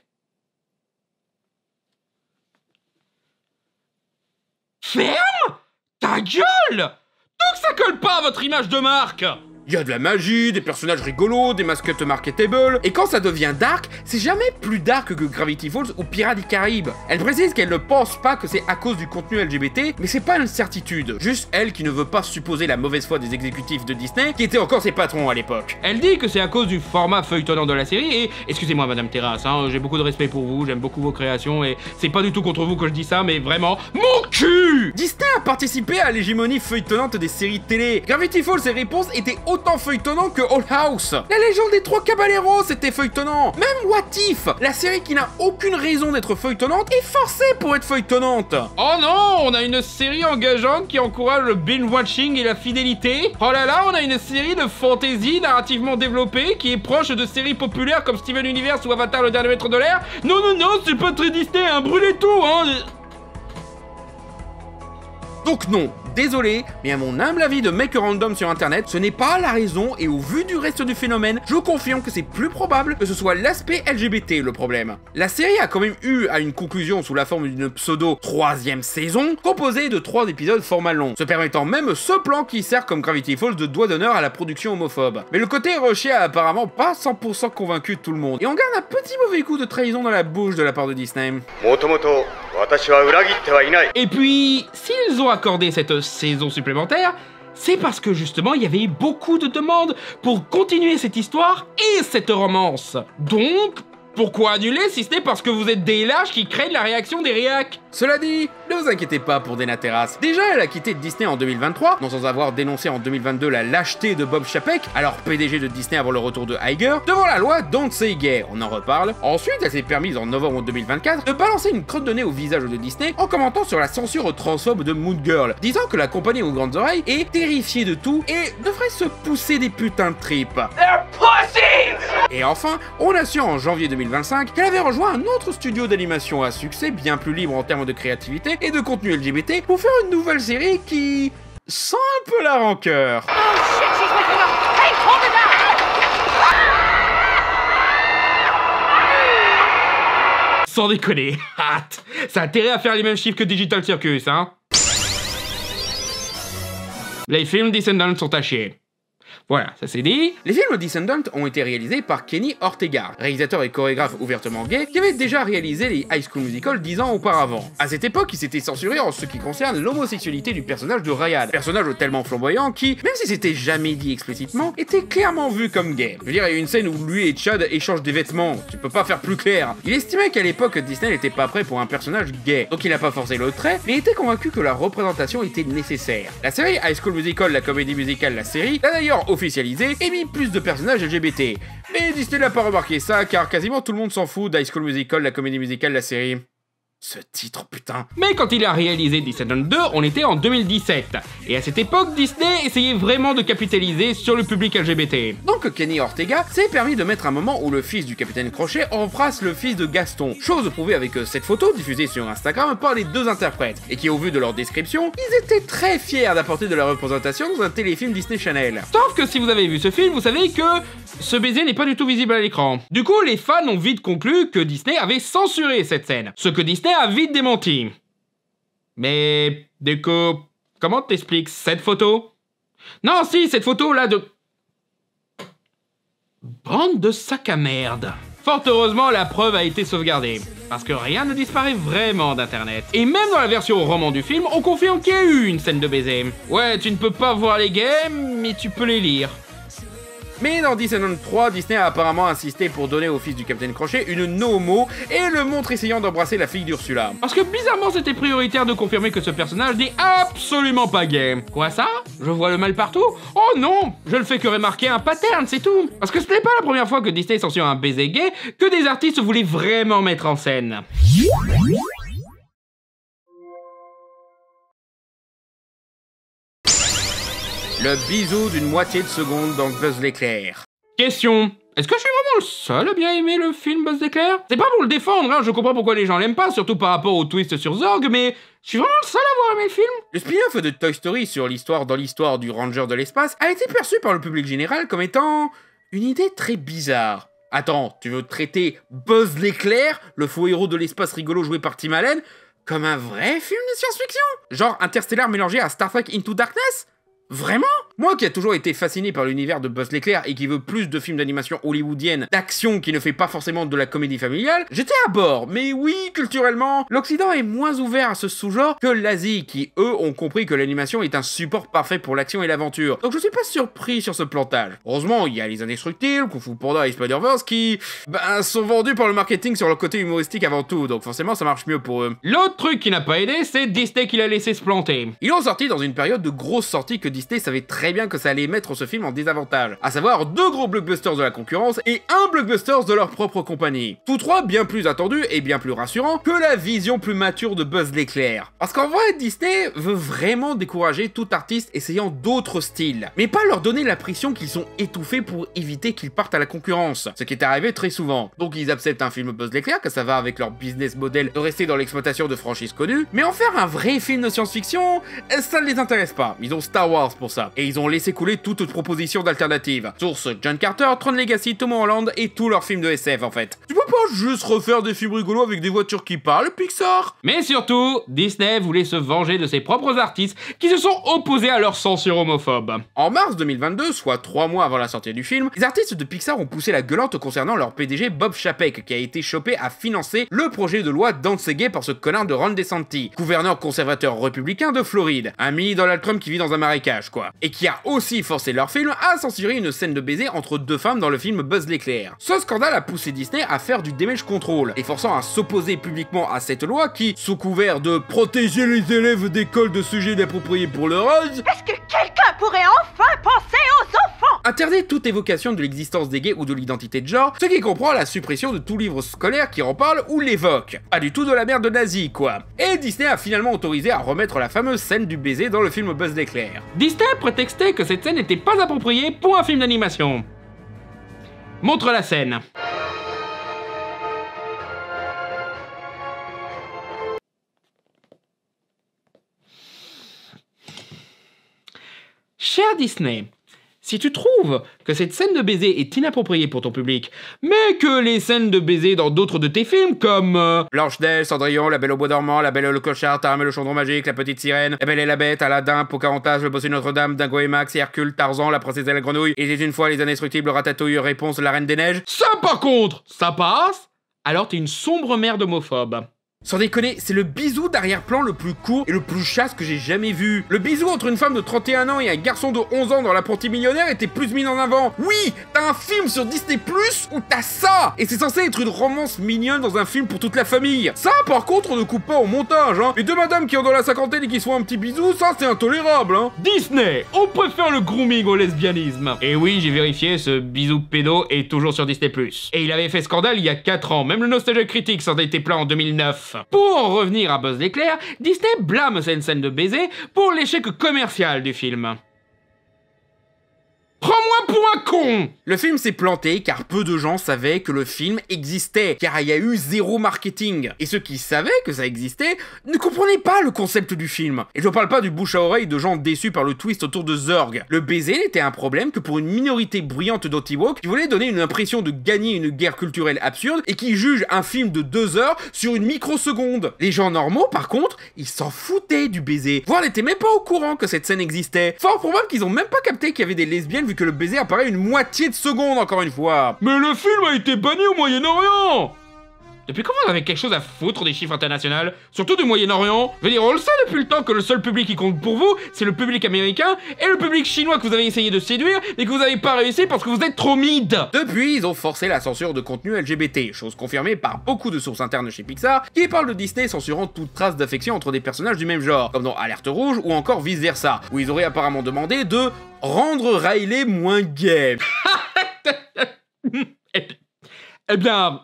Ferme ta gueule! Donc ça colle pas à votre image de marque! Il y a de la magie, des personnages rigolos, des mascottes marketable, et quand ça devient dark, c'est jamais plus dark que Gravity Falls ou Pirates des Caraïbes. Elle précise qu'elle ne pense pas que c'est à cause du contenu LGBT, mais c'est pas une certitude, juste elle qui ne veut pas supposer la mauvaise foi des exécutifs de Disney, qui étaient encore ses patrons à l'époque. Elle dit que c'est à cause du format feuilletonnant de la série, et excusez-moi Madame Terrace, hein, j'ai beaucoup de respect pour vous, j'aime beaucoup vos créations, et c'est pas du tout contre vous que je dis ça, mais vraiment, mon cul! Disney a participé à l'hégémonie feuilletonnante des séries télé. Gravity Falls et Réponse étaient autant feuilletonnant que Old House. La légende des 3 caballeros c'était feuilletonnant. Même What If, la série qui n'a aucune raison d'être feuilletonnante, est forcée pour être feuilletonnante. Oh non, on a une série engageante qui encourage le binge-watching et la fidélité. Oh là là, on a une série de fantasy narrativement développée qui est proche de séries populaires comme Steven Universe ou Avatar le dernier maître de l'air. Non, non, non, c'est pas très Disney, hein, brûlez tout, hein. Donc non, désolé, mais à mon humble avis de mec random sur internet, ce n'est pas la raison et au vu du reste du phénomène, je confirme que c'est plus probable que ce soit l'aspect LGBT le problème. La série a quand même eu à une conclusion sous la forme d'une pseudo 3e saison, composée de 3 épisodes format long, se permettant même ce plan qui sert comme Gravity Falls de doigt d'honneur à la production homophobe. Mais le côté rushé a apparemment pas 100% convaincu tout le monde, et on garde un petit mauvais coup de trahison dans la bouche de la part de Disney. Et puis, s'ils ont accordé cette saison supplémentaire, c'est parce que justement il y avait eu beaucoup de demandes pour continuer cette histoire et cette romance. Donc, pourquoi annuler si ce n'est parce que vous êtes des lâches qui craignent la réaction des réacs? Cela dit, ne vous inquiétez pas pour Dana Terrace. Déjà, elle a quitté Disney en 2023, non sans avoir dénoncé en 2022 la lâcheté de Bob Chapek, alors PDG de Disney avant le retour de Iger, devant la loi Don't Say Gay, on en reparle. Ensuite, elle s'est permise en novembre 2024 de balancer une crotte de nez au visage de Disney en commentant sur la censure transphobe de Moon Girl, disant que la compagnie aux grandes oreilles est terrifiée de tout et devrait se pousser des putains de tripes. They're pussies! Et enfin, on a su en janvier 2025 qu'elle avait rejoint un autre studio d'animation à succès, bien plus libre en termes de créativité et de contenu LGBT, pour faire une nouvelle série qui sent un peu la rancœur. Oh shit, she's waking up! Hey, hold it down! Sans déconner, hâte. Ça a intérêt à faire les mêmes chiffres que Digital Circus, hein. Les films Descendants sont à chier. Voilà, ça c'est dit. Les films Descendants ont été réalisés par Kenny Ortega, réalisateur et chorégraphe ouvertement gay, qui avait déjà réalisé les High School Musical 10 ans auparavant. À cette époque, il s'était censuré en ce qui concerne l'homosexualité du personnage de Ryan, personnage tellement flamboyant qui, même si c'était jamais dit explicitement, était clairement vu comme gay. Je veux dire, il y a une scène où lui et Chad échangent des vêtements, tu peux pas faire plus clair. Il estimait qu'à l'époque, Disney n'était pas prêt pour un personnage gay, donc il n'a pas forcé le trait, mais était convaincu que la représentation était nécessaire. La série High School Musical, la comédie musicale, la série, l'a d'ailleurs officialisé et mis plus de personnages LGBT. Mais Disney n'a pas remarqué ça car quasiment tout le monde s'en fout d'High School Musical, la comédie musicale, la série. Ce titre, putain. Mais quand il a réalisé Descendants 2, on était en 2017. Et à cette époque, Disney essayait vraiment de capitaliser sur le public LGBT. Donc Kenny Ortega s'est permis de mettre un moment où le fils du Capitaine Crochet embrasse le fils de Gaston. Chose prouvée avec cette photo diffusée sur Instagram par les deux interprètes. Et qui, au vu de leur description, ils étaient très fiers d'apporter de la représentation dans un téléfilm Disney Channel. Sauf que si vous avez vu ce film, vous savez que ce baiser n'est pas du tout visible à l'écran. Du coup, les fans ont vite conclu que Disney avait censuré cette scène. Ce que Disney a vite démenti. Mais, du coup, comment t'expliques cette photo? Non, si, cette photo-là de... Bande de sac à merde. Fort heureusement, la preuve a été sauvegardée. Parce que rien ne disparaît vraiment d'internet. Et même dans la version roman du film, on confirme qu'il y a eu une scène de baiser. Ouais, tu ne peux pas voir les gays, mais tu peux les lire. Mais dans Descendants 3, Disney a apparemment insisté pour donner au fils du Capitaine Crochet une no-homo et le montre essayant d'embrasser la fille d'Ursula. Parce que bizarrement c'était prioritaire de confirmer que ce personnage n'est absolument pas gay. Quoi ça? Je vois le mal partout? Oh non! Je ne fais que remarquer un pattern, c'est tout. Parce que ce n'est pas la première fois que Disney censure un baiser gay que des artistes voulaient vraiment mettre en scène. Le bisou d'une moitié de seconde dans Buzz l'éclair. Question. Est-ce que je suis vraiment le seul à bien aimer le film Buzz l'éclair? C'est pas pour le défendre, hein, je comprends pourquoi les gens l'aiment pas, surtout par rapport au twist sur Zorg, mais je suis vraiment le seul à avoir aimé le film. Le spin-off de Toy Story sur l'histoire dans l'histoire du Ranger de l'espace a été perçu par le public général comme étant une idée très bizarre. Attends, tu veux traiter Buzz l'éclair, le faux héros de l'espace rigolo joué par Tim Allen, comme un vrai film de science-fiction? Genre Interstellar mélangé à Star Trek Into Darkness? Vraiment? Moi qui a toujours été fasciné par l'univers de Buzz l'éclair et qui veut plus de films d'animation hollywoodienne, d'action qui ne fait pas forcément de la comédie familiale, j'étais à bord. Mais oui, culturellement, l'Occident est moins ouvert à ce sous-genre que l'Asie, qui eux ont compris que l'animation est un support parfait pour l'action et l'aventure. Donc je suis pas surpris sur ce plantage. Heureusement, il y a Les Indestructibles, Kung Fu Panda et Spider-Verse qui, sont vendus par le marketing sur leur côté humoristique avant tout, donc forcément ça marche mieux pour eux. L'autre truc qui n'a pas aidé, c'est Disney qui l'a laissé se planter. Ils l'ont sorti dans une période de grosses sorties que Disney savait très bien que ça allait mettre ce film en désavantage, à savoir 2 gros blockbusters de la concurrence et un blockbuster de leur propre compagnie. Tous 3 bien plus attendus et bien plus rassurants que la vision plus mature de Buzz l'éclair. Parce qu'en vrai, Disney veut vraiment décourager tout artiste essayant d'autres styles, mais pas leur donner l'impression qu'ils sont étouffés pour éviter qu'ils partent à la concurrence, ce qui est arrivé très souvent. Donc ils acceptent un film Buzz l'éclair, que ça va avec leur business model de rester dans l'exploitation de franchises connues, mais en faire un vrai film de science-fiction, ça ne les intéresse pas. Ils ont Star Wars pour ça, et ils ont laissé couler toute proposition d'alternative. Source John Carter, Tron Legacy, Tom Holland et tous leurs films de SF en fait. Tu peux pas juste refaire des films rigolos avec des voitures qui parlent, Pixar? Mais surtout, Disney voulait se venger de ses propres artistes qui se sont opposés à leur censure homophobe. En mars 2022, soit 3 mois avant la sortie du film, les artistes de Pixar ont poussé la gueulante concernant leur PDG Bob Chapek, qui a été chopé à financer le projet de loi Danse Gay par ce connard de Ron DeSantis, gouverneur conservateur républicain de Floride, un mini Donald Trump qui vit dans un marécage, quoi, et qui a aussi forcé leur film à censurer une scène de baiser entre 2 femmes dans le film Buzz l'éclair. Ce scandale a poussé Disney à faire du damage control, et forçant à s'opposer publiquement à cette loi qui, sous couvert de protéger les élèves d'école de sujets inappropriés pour leur âge, est-ce que quelqu'un pourrait enfin penser aux enfants? Interdit toute évocation de l'existence des gays ou de l'identité de genre, ce qui comprend la suppression de tout livre scolaire qui en parle ou l'évoque. Pas du tout de la merde nazie, quoi. Et Disney a finalement autorisé à remettre la fameuse scène du baiser dans le film Buzz l'éclair. Disney prétextait que cette scène n'était pas appropriée pour un film d'animation. Montre la scène. Cher Disney, si tu trouves que cette scène de baiser est inappropriée pour ton public, mais que les scènes de baiser dans d'autres de tes films comme Blanche-Neige, Cendrillon, La Belle au Bois dormant, La Belle et le Clochard, Taram et le Chaudron Magique, La Petite Sirène, La Belle et la Bête, Aladdin, Pocahontas, Le Bossu de Notre-Dame, Dingo et Max, Hercule, Tarzan, La Princesse et la Grenouille, Il était une fois Les Indestructibles, Ratatouille, Réponse, La Reine des Neiges, ça par contre, ça passe? Alors t'es une sombre merde homophobe. Sans déconner, c'est le bisou d'arrière-plan le plus court et le plus chasse que j'ai jamais vu. Le bisou entre une femme de 31 ans et un garçon de 11 ans dans L'Apprenti millionnaire était plus mis en avant. Oui, t'as un film sur Disney Plus où t'as ça. Et c'est censé être une romance mignonne dans un film pour toute la famille. Ça, par contre, on ne coupe pas au montage, hein. Les deux madames qui ont dans la cinquantaine et qui se font un petit bisou, ça c'est intolérable, hein. Disney, on préfère le grooming au lesbianisme. Et oui, j'ai vérifié, ce bisou pédo est toujours sur Disney Plus. Et il avait fait scandale il y a 4 ans, même le Nostalgia Critique s'en était plaint en 2009. Pour en revenir à Buzz l'éclair, Disney blâme cette scène de baiser pour l'échec commercial du film. Prends-moi pour un con! Le film s'est planté car peu de gens savaient que le film existait, car il y a eu zéro marketing. Et ceux qui savaient que ça existait ne comprenaient pas le concept du film. Et je parle pas du bouche à oreille de gens déçus par le twist autour de Zurg. Le baiser n'était un problème que pour une minorité bruyante d'Anti-Woke qui voulait donner une impression de gagner une guerre culturelle absurde et qui juge un film de 2 heures sur une microseconde. Les gens normaux, par contre, ils s'en foutaient du baiser, voire n'étaient même pas au courant que cette scène existait. Fort probable qu'ils ont même pas capté qu'il y avait des lesbiennes vu que le baiser apparaît une moitié de seconde encore une fois. Mais le film a été banni au Moyen-Orient! Depuis quand vous avez quelque chose à foutre des chiffres internationaux? Surtout du Moyen-Orient? Je veux dire, on le sait depuis le temps que le seul public qui compte pour vous, c'est le public américain et le public chinois que vous avez essayé de séduire et que vous n'avez pas réussi parce que vous êtes trop mid. Depuis, ils ont forcé la censure de contenu LGBT, chose confirmée par beaucoup de sources internes chez Pixar, qui parlent de Disney censurant toute trace d'affection entre des personnages du même genre, comme dans Alerte Rouge ou encore Vice Versa, où ils auraient apparemment demandé de rendre Riley moins gay. Eh bien...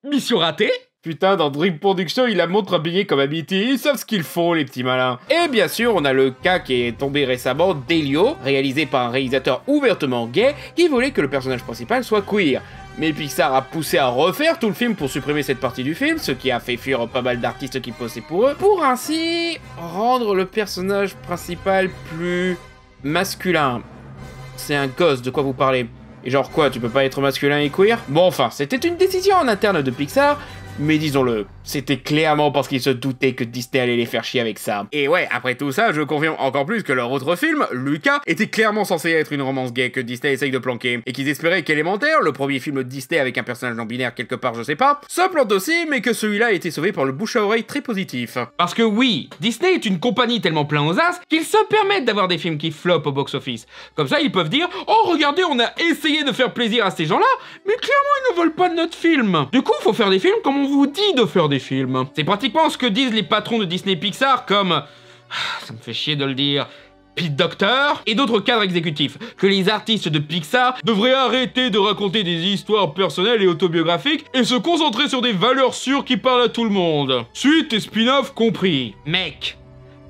mission ratée? Putain, dans Dream Production, il la montre habillée comme Amity, ils savent ce qu'ils font, les petits malins. Et bien sûr, on a le cas qui est tombé récemment, Delio, réalisé par un réalisateur ouvertement gay, qui voulait que le personnage principal soit queer. Mais Pixar a poussé à refaire tout le film pour supprimer cette partie du film, ce qui a fait fuir pas mal d'artistes qui possaient pour eux, pour ainsi rendre le personnage principal plus masculin. C'est un gosse, de quoi vous parlez? Et genre quoi, tu peux pas être masculin et queer? Bon enfin, c'était une décision en interne de Pixar, mais disons-le, c'était clairement parce qu'ils se doutaient que Disney allait les faire chier avec ça. Et ouais, après tout ça, je confirme encore plus que leur autre film, Luca, était clairement censé être une romance gay que Disney essaye de planquer, et qu'ils espéraient qu'Élémentaire, le premier film Disney avec un personnage non-binaire quelque part je sais pas, se plante aussi, mais que celui-là a été sauvé par le bouche à oreille très positif. Parce que oui, Disney est une compagnie tellement plein aux as qu'ils se permettent d'avoir des films qui flopent au box-office. Comme ça, ils peuvent dire « Oh, regardez, on a essayé de faire plaisir à ces gens-là, mais clairement, ils ne veulent pas de notre film. » Du coup, faut faire des films comme on vous dit de faire des films. C'est pratiquement ce que disent les patrons de Disney Pixar comme... ça me fait chier de le dire... Pete Docter et d'autres cadres exécutifs, que les artistes de Pixar devraient arrêter de raconter des histoires personnelles et autobiographiques et se concentrer sur des valeurs sûres qui parlent à tout le monde. Suite et spin-off compris. Mec,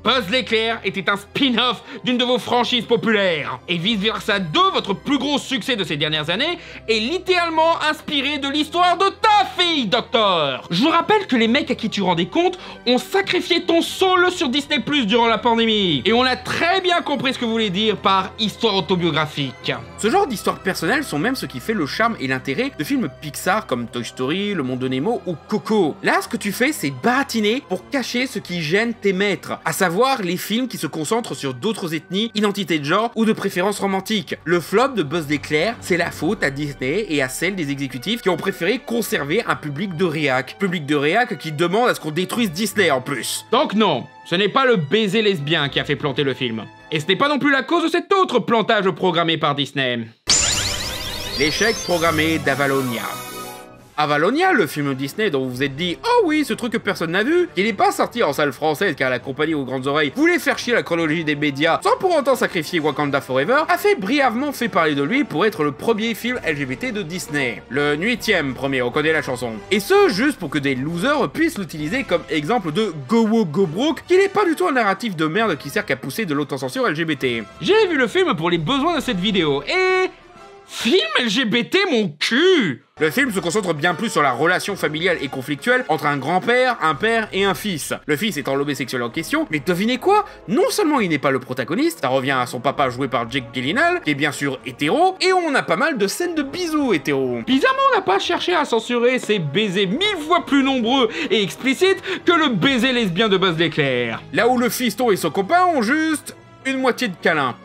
Buzz l'éclair était un spin-off d'une de vos franchises populaires. Et Vice Versa 2, votre plus gros succès de ces dernières années, est littéralement inspiré de l'histoire de ta fille, Docteur. Je vous rappelle que les mecs à qui tu rendais compte ont sacrifié ton soul sur Disney Plus durant la pandémie. Et on a très bien compris ce que vous voulez dire par histoire autobiographique. Ce genre d'histoires personnelles sont même ce qui fait le charme et l'intérêt de films Pixar comme Toy Story, Le Monde de Nemo ou Coco. Là, ce que tu fais, c'est baratiner pour cacher ce qui gêne tes maîtres, à savoir les films qui se concentrent sur d'autres ethnies, identités de genre ou de préférences romantiques. Le flop de Buzz l'éclair, c'est la faute à Disney et à celle des exécutifs qui ont préféré conserver un public de réac. Public de réac qui demande à ce qu'on détruise Disney en plus. Donc non, ce n'est pas le baiser lesbien qui a fait planter le film. Et ce n'est pas non plus la cause de cet autre plantage programmé par Disney. L'échec programmé d'Avalonia. Avalonia, le film Disney dont vous vous êtes dit « Oh oui, ce truc que personne n'a vu », qui n'est pas sorti en salle française car la compagnie aux grandes oreilles voulait faire chier la chronologie des médias sans pour autant sacrifier Wakanda Forever, a brièvement fait parler de lui pour être le premier film LGBT de Disney. Le 8e premier, on connaît la chanson. Et ce, juste pour que des losers puissent l'utiliser comme exemple de Go Woke Go Broke, qui n'est pas du tout un narratif de merde qui sert qu'à pousser de l'autocensure LGBT. J'ai vu le film pour les besoins de cette vidéo et... Film LGBT, mon cul! Le film se concentre bien plus sur la relation familiale et conflictuelle entre un grand-père, un père et un fils. Le fils étant l'homosexuel en question, mais devinez quoi? Non seulement il n'est pas le protagoniste, ça revient à son papa joué par Jake Gyllenhaal, qui est bien sûr hétéro, et on a pas mal de scènes de bisous hétéro. Bizarrement, on n'a pas cherché à censurer ces baisers 1000 fois plus nombreux et explicites que le baiser lesbien de Buzz l'éclair. Là où le fiston et son copain ont juste une moitié de câlin.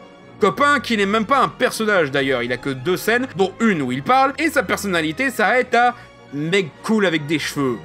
Copain qui n'est même pas un personnage d'ailleurs, il a que 2 scènes, dont une où il parle, et sa personnalité s'arrête à mec cool avec des cheveux.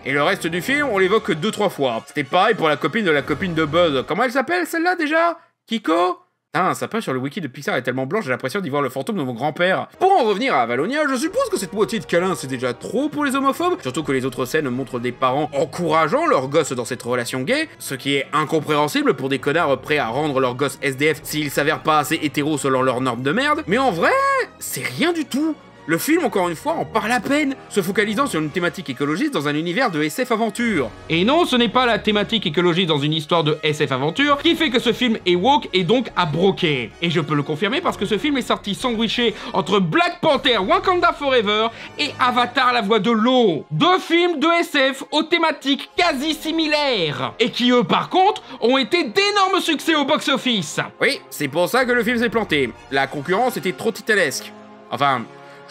Et le reste du film, on l'évoque 2-3 fois. C'était pareil pour la copine de Buzz. Comment elle s'appelle celle-là déjà? Kiko? Ah, sa page sur le wiki de Pixar est tellement blanche, j'ai l'impression d'y voir le fantôme de mon grand-père. Pour en revenir à Avalonia, je suppose que cette moitié de câlin c'est déjà trop pour les homophobes, surtout que les autres scènes montrent des parents encourageant leurs gosses dans cette relation gay, ce qui est incompréhensible pour des connards prêts à rendre leurs gosses SDF s'ils s'avèrent pas assez hétéros selon leurs normes de merde, mais en vrai, c'est rien du tout. Le film, encore une fois, en parle à peine, se focalisant sur une thématique écologiste dans un univers de SF aventure. Et non, ce n'est pas la thématique écologiste dans une histoire de SF aventure qui fait que ce film est woke et donc à broquer. Et je peux le confirmer parce que ce film est sorti sandwiché entre Black Panther Wakanda Forever et Avatar la voix de l'eau. 2 films de SF aux thématiques quasi similaires. Et qui eux, par contre, ont été d'énormes succès au box-office. Oui, c'est pour ça que le film s'est planté. La concurrence était trop titanesque. Enfin...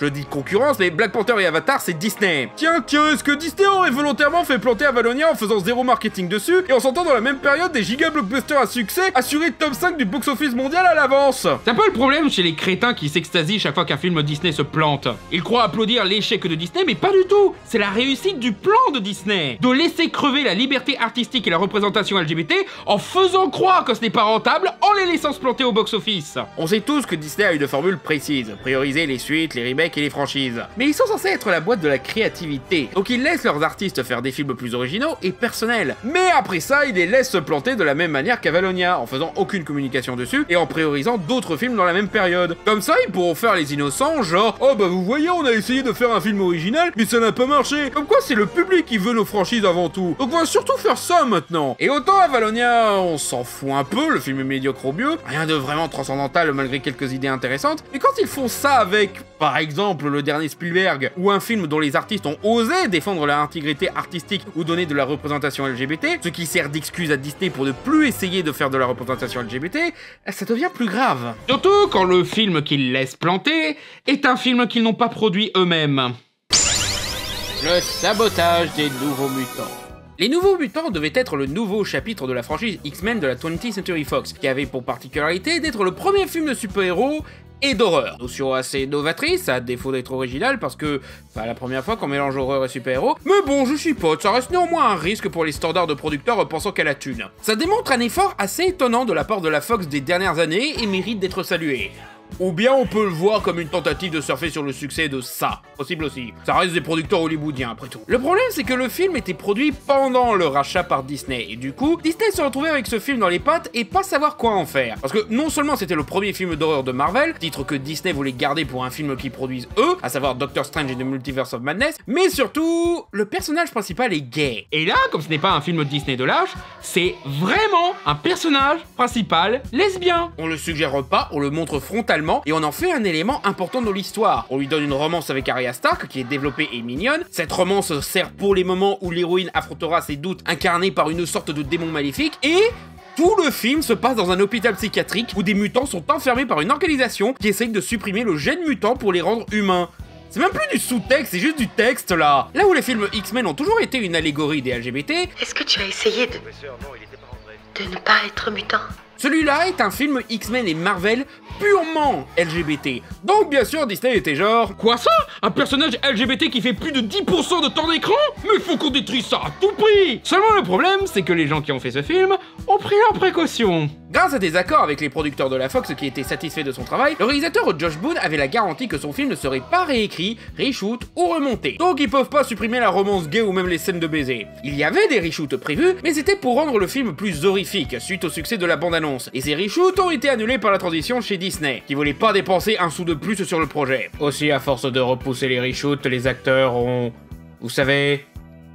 Je dis concurrence, mais Black Panther et Avatar, c'est Disney. Tiens, est-ce que Disney aurait volontairement fait planter Avalonia en faisant zéro marketing dessus et en sortant dans la même période des giga blockbusters à succès, assurés top 5 du box-office mondial à l'avance? C'est un peu le problème chez les crétins qui s'extasient chaque fois qu'un film Disney se plante. Ils croient applaudir l'échec de Disney, mais pas du tout. C'est la réussite du plan de Disney. De laisser crever la liberté artistique et la représentation LGBT en faisant croire que ce n'est pas rentable en les laissant se planter au box-office. On sait tous que Disney a une formule précise, prioriser les suites, les remakes et les franchises. Mais ils sont censés être la boîte de la créativité, donc ils laissent leurs artistes faire des films plus originaux et personnels. Mais après ça, ils les laissent se planter de la même manière qu'Avalonia, en faisant aucune communication dessus et en priorisant d'autres films dans la même période. Comme ça, ils pourront faire les innocents, genre « Oh bah vous voyez, on a essayé de faire un film original, mais ça n'a pas marché !» Comme quoi, c'est le public qui veut nos franchises avant tout. Donc on va surtout faire ça maintenant. Et autant Avalonia, on s'en fout un peu, le film est médiocre au mieux, rien de vraiment transcendantal malgré quelques idées intéressantes, mais quand ils font ça avec, par exemple, le dernier Spielberg, ou un film dont les artistes ont osé défendre leur intégrité artistique ou donner de la représentation LGBT, ce qui sert d'excuse à Disney pour ne plus essayer de faire de la représentation LGBT, ça devient plus grave. Surtout quand le film qu'ils laissent planter est un film qu'ils n'ont pas produit eux-mêmes. Le sabotage des Nouveaux Mutants. Les Nouveaux Mutants devaient être le nouveau chapitre de la franchise X-Men de la 20th Century Fox, qui avait pour particularité d'être le premier film de super-héros et d'horreur. Notion assez novatrice, à défaut d'être originale, parce que c'est la première fois qu'on mélange horreur et super-héros. Mais bon, je chipote, ça reste néanmoins un risque pour les standards de producteurs pensant qu'à la thune. Ça démontre un effort assez étonnant de la part de la Fox des dernières années et mérite d'être salué. Ou bien on peut le voir comme une tentative de surfer sur le succès de ça. Possible aussi. Ça reste des producteurs hollywoodiens après tout. Le problème c'est que le film était produit pendant le rachat par Disney. Et du coup, Disney se retrouvait avec ce film dans les pattes et pas savoir quoi en faire. Parce que non seulement c'était le premier film d'horreur de Marvel, titre que Disney voulait garder pour un film qu'ils produisent eux, à savoir Doctor Strange et the Multiverse of Madness, mais surtout, le personnage principal est gay. Et là, comme ce n'est pas un film Disney de lâche, c'est vraiment un personnage principal lesbien. On le suggère pas, on le montre frontalement et on en fait un élément important dans l'histoire. On lui donne une romance avec Arya Stark qui est développée et mignonne. Cette romance sert pour les moments où l'héroïne affrontera ses doutes incarnés par une sorte de démon maléfique et tout le film se passe dans un hôpital psychiatrique où des mutants sont enfermés par une organisation qui essaye de supprimer le gène mutant pour les rendre humains. C'est même plus du sous-texte, c'est juste du texte là. Là où les films X-Men ont toujours été une allégorie des LGBT, est-ce que tu as essayé de ne pas être mutant? Celui-là est un film X-Men et Marvel purement LGBT. Donc bien sûr Disney était genre... Quoi ça? Un personnage LGBT qui fait plus de 10% de temps d'écran? Mais il faut qu'on détruise ça à tout prix! Seulement le problème, c'est que les gens qui ont fait ce film ont pris leurs précautions. Grâce à des accords avec les producteurs de la Fox qui étaient satisfaits de son travail, le réalisateur Josh Boone avait la garantie que son film ne serait pas réécrit, reshoot ou remonté. Donc ils peuvent pas supprimer la romance gay ou même les scènes de baiser. Il y avait des reshoots prévus, mais c'était pour rendre le film plus horrifique suite au succès de la bande-annonce. Et ces reshoots ont été annulés par la transition chez Disney, qui voulait pas dépenser un sou de plus sur le projet. Aussi, à force de repousser les reshoots, les acteurs ont... vous savez...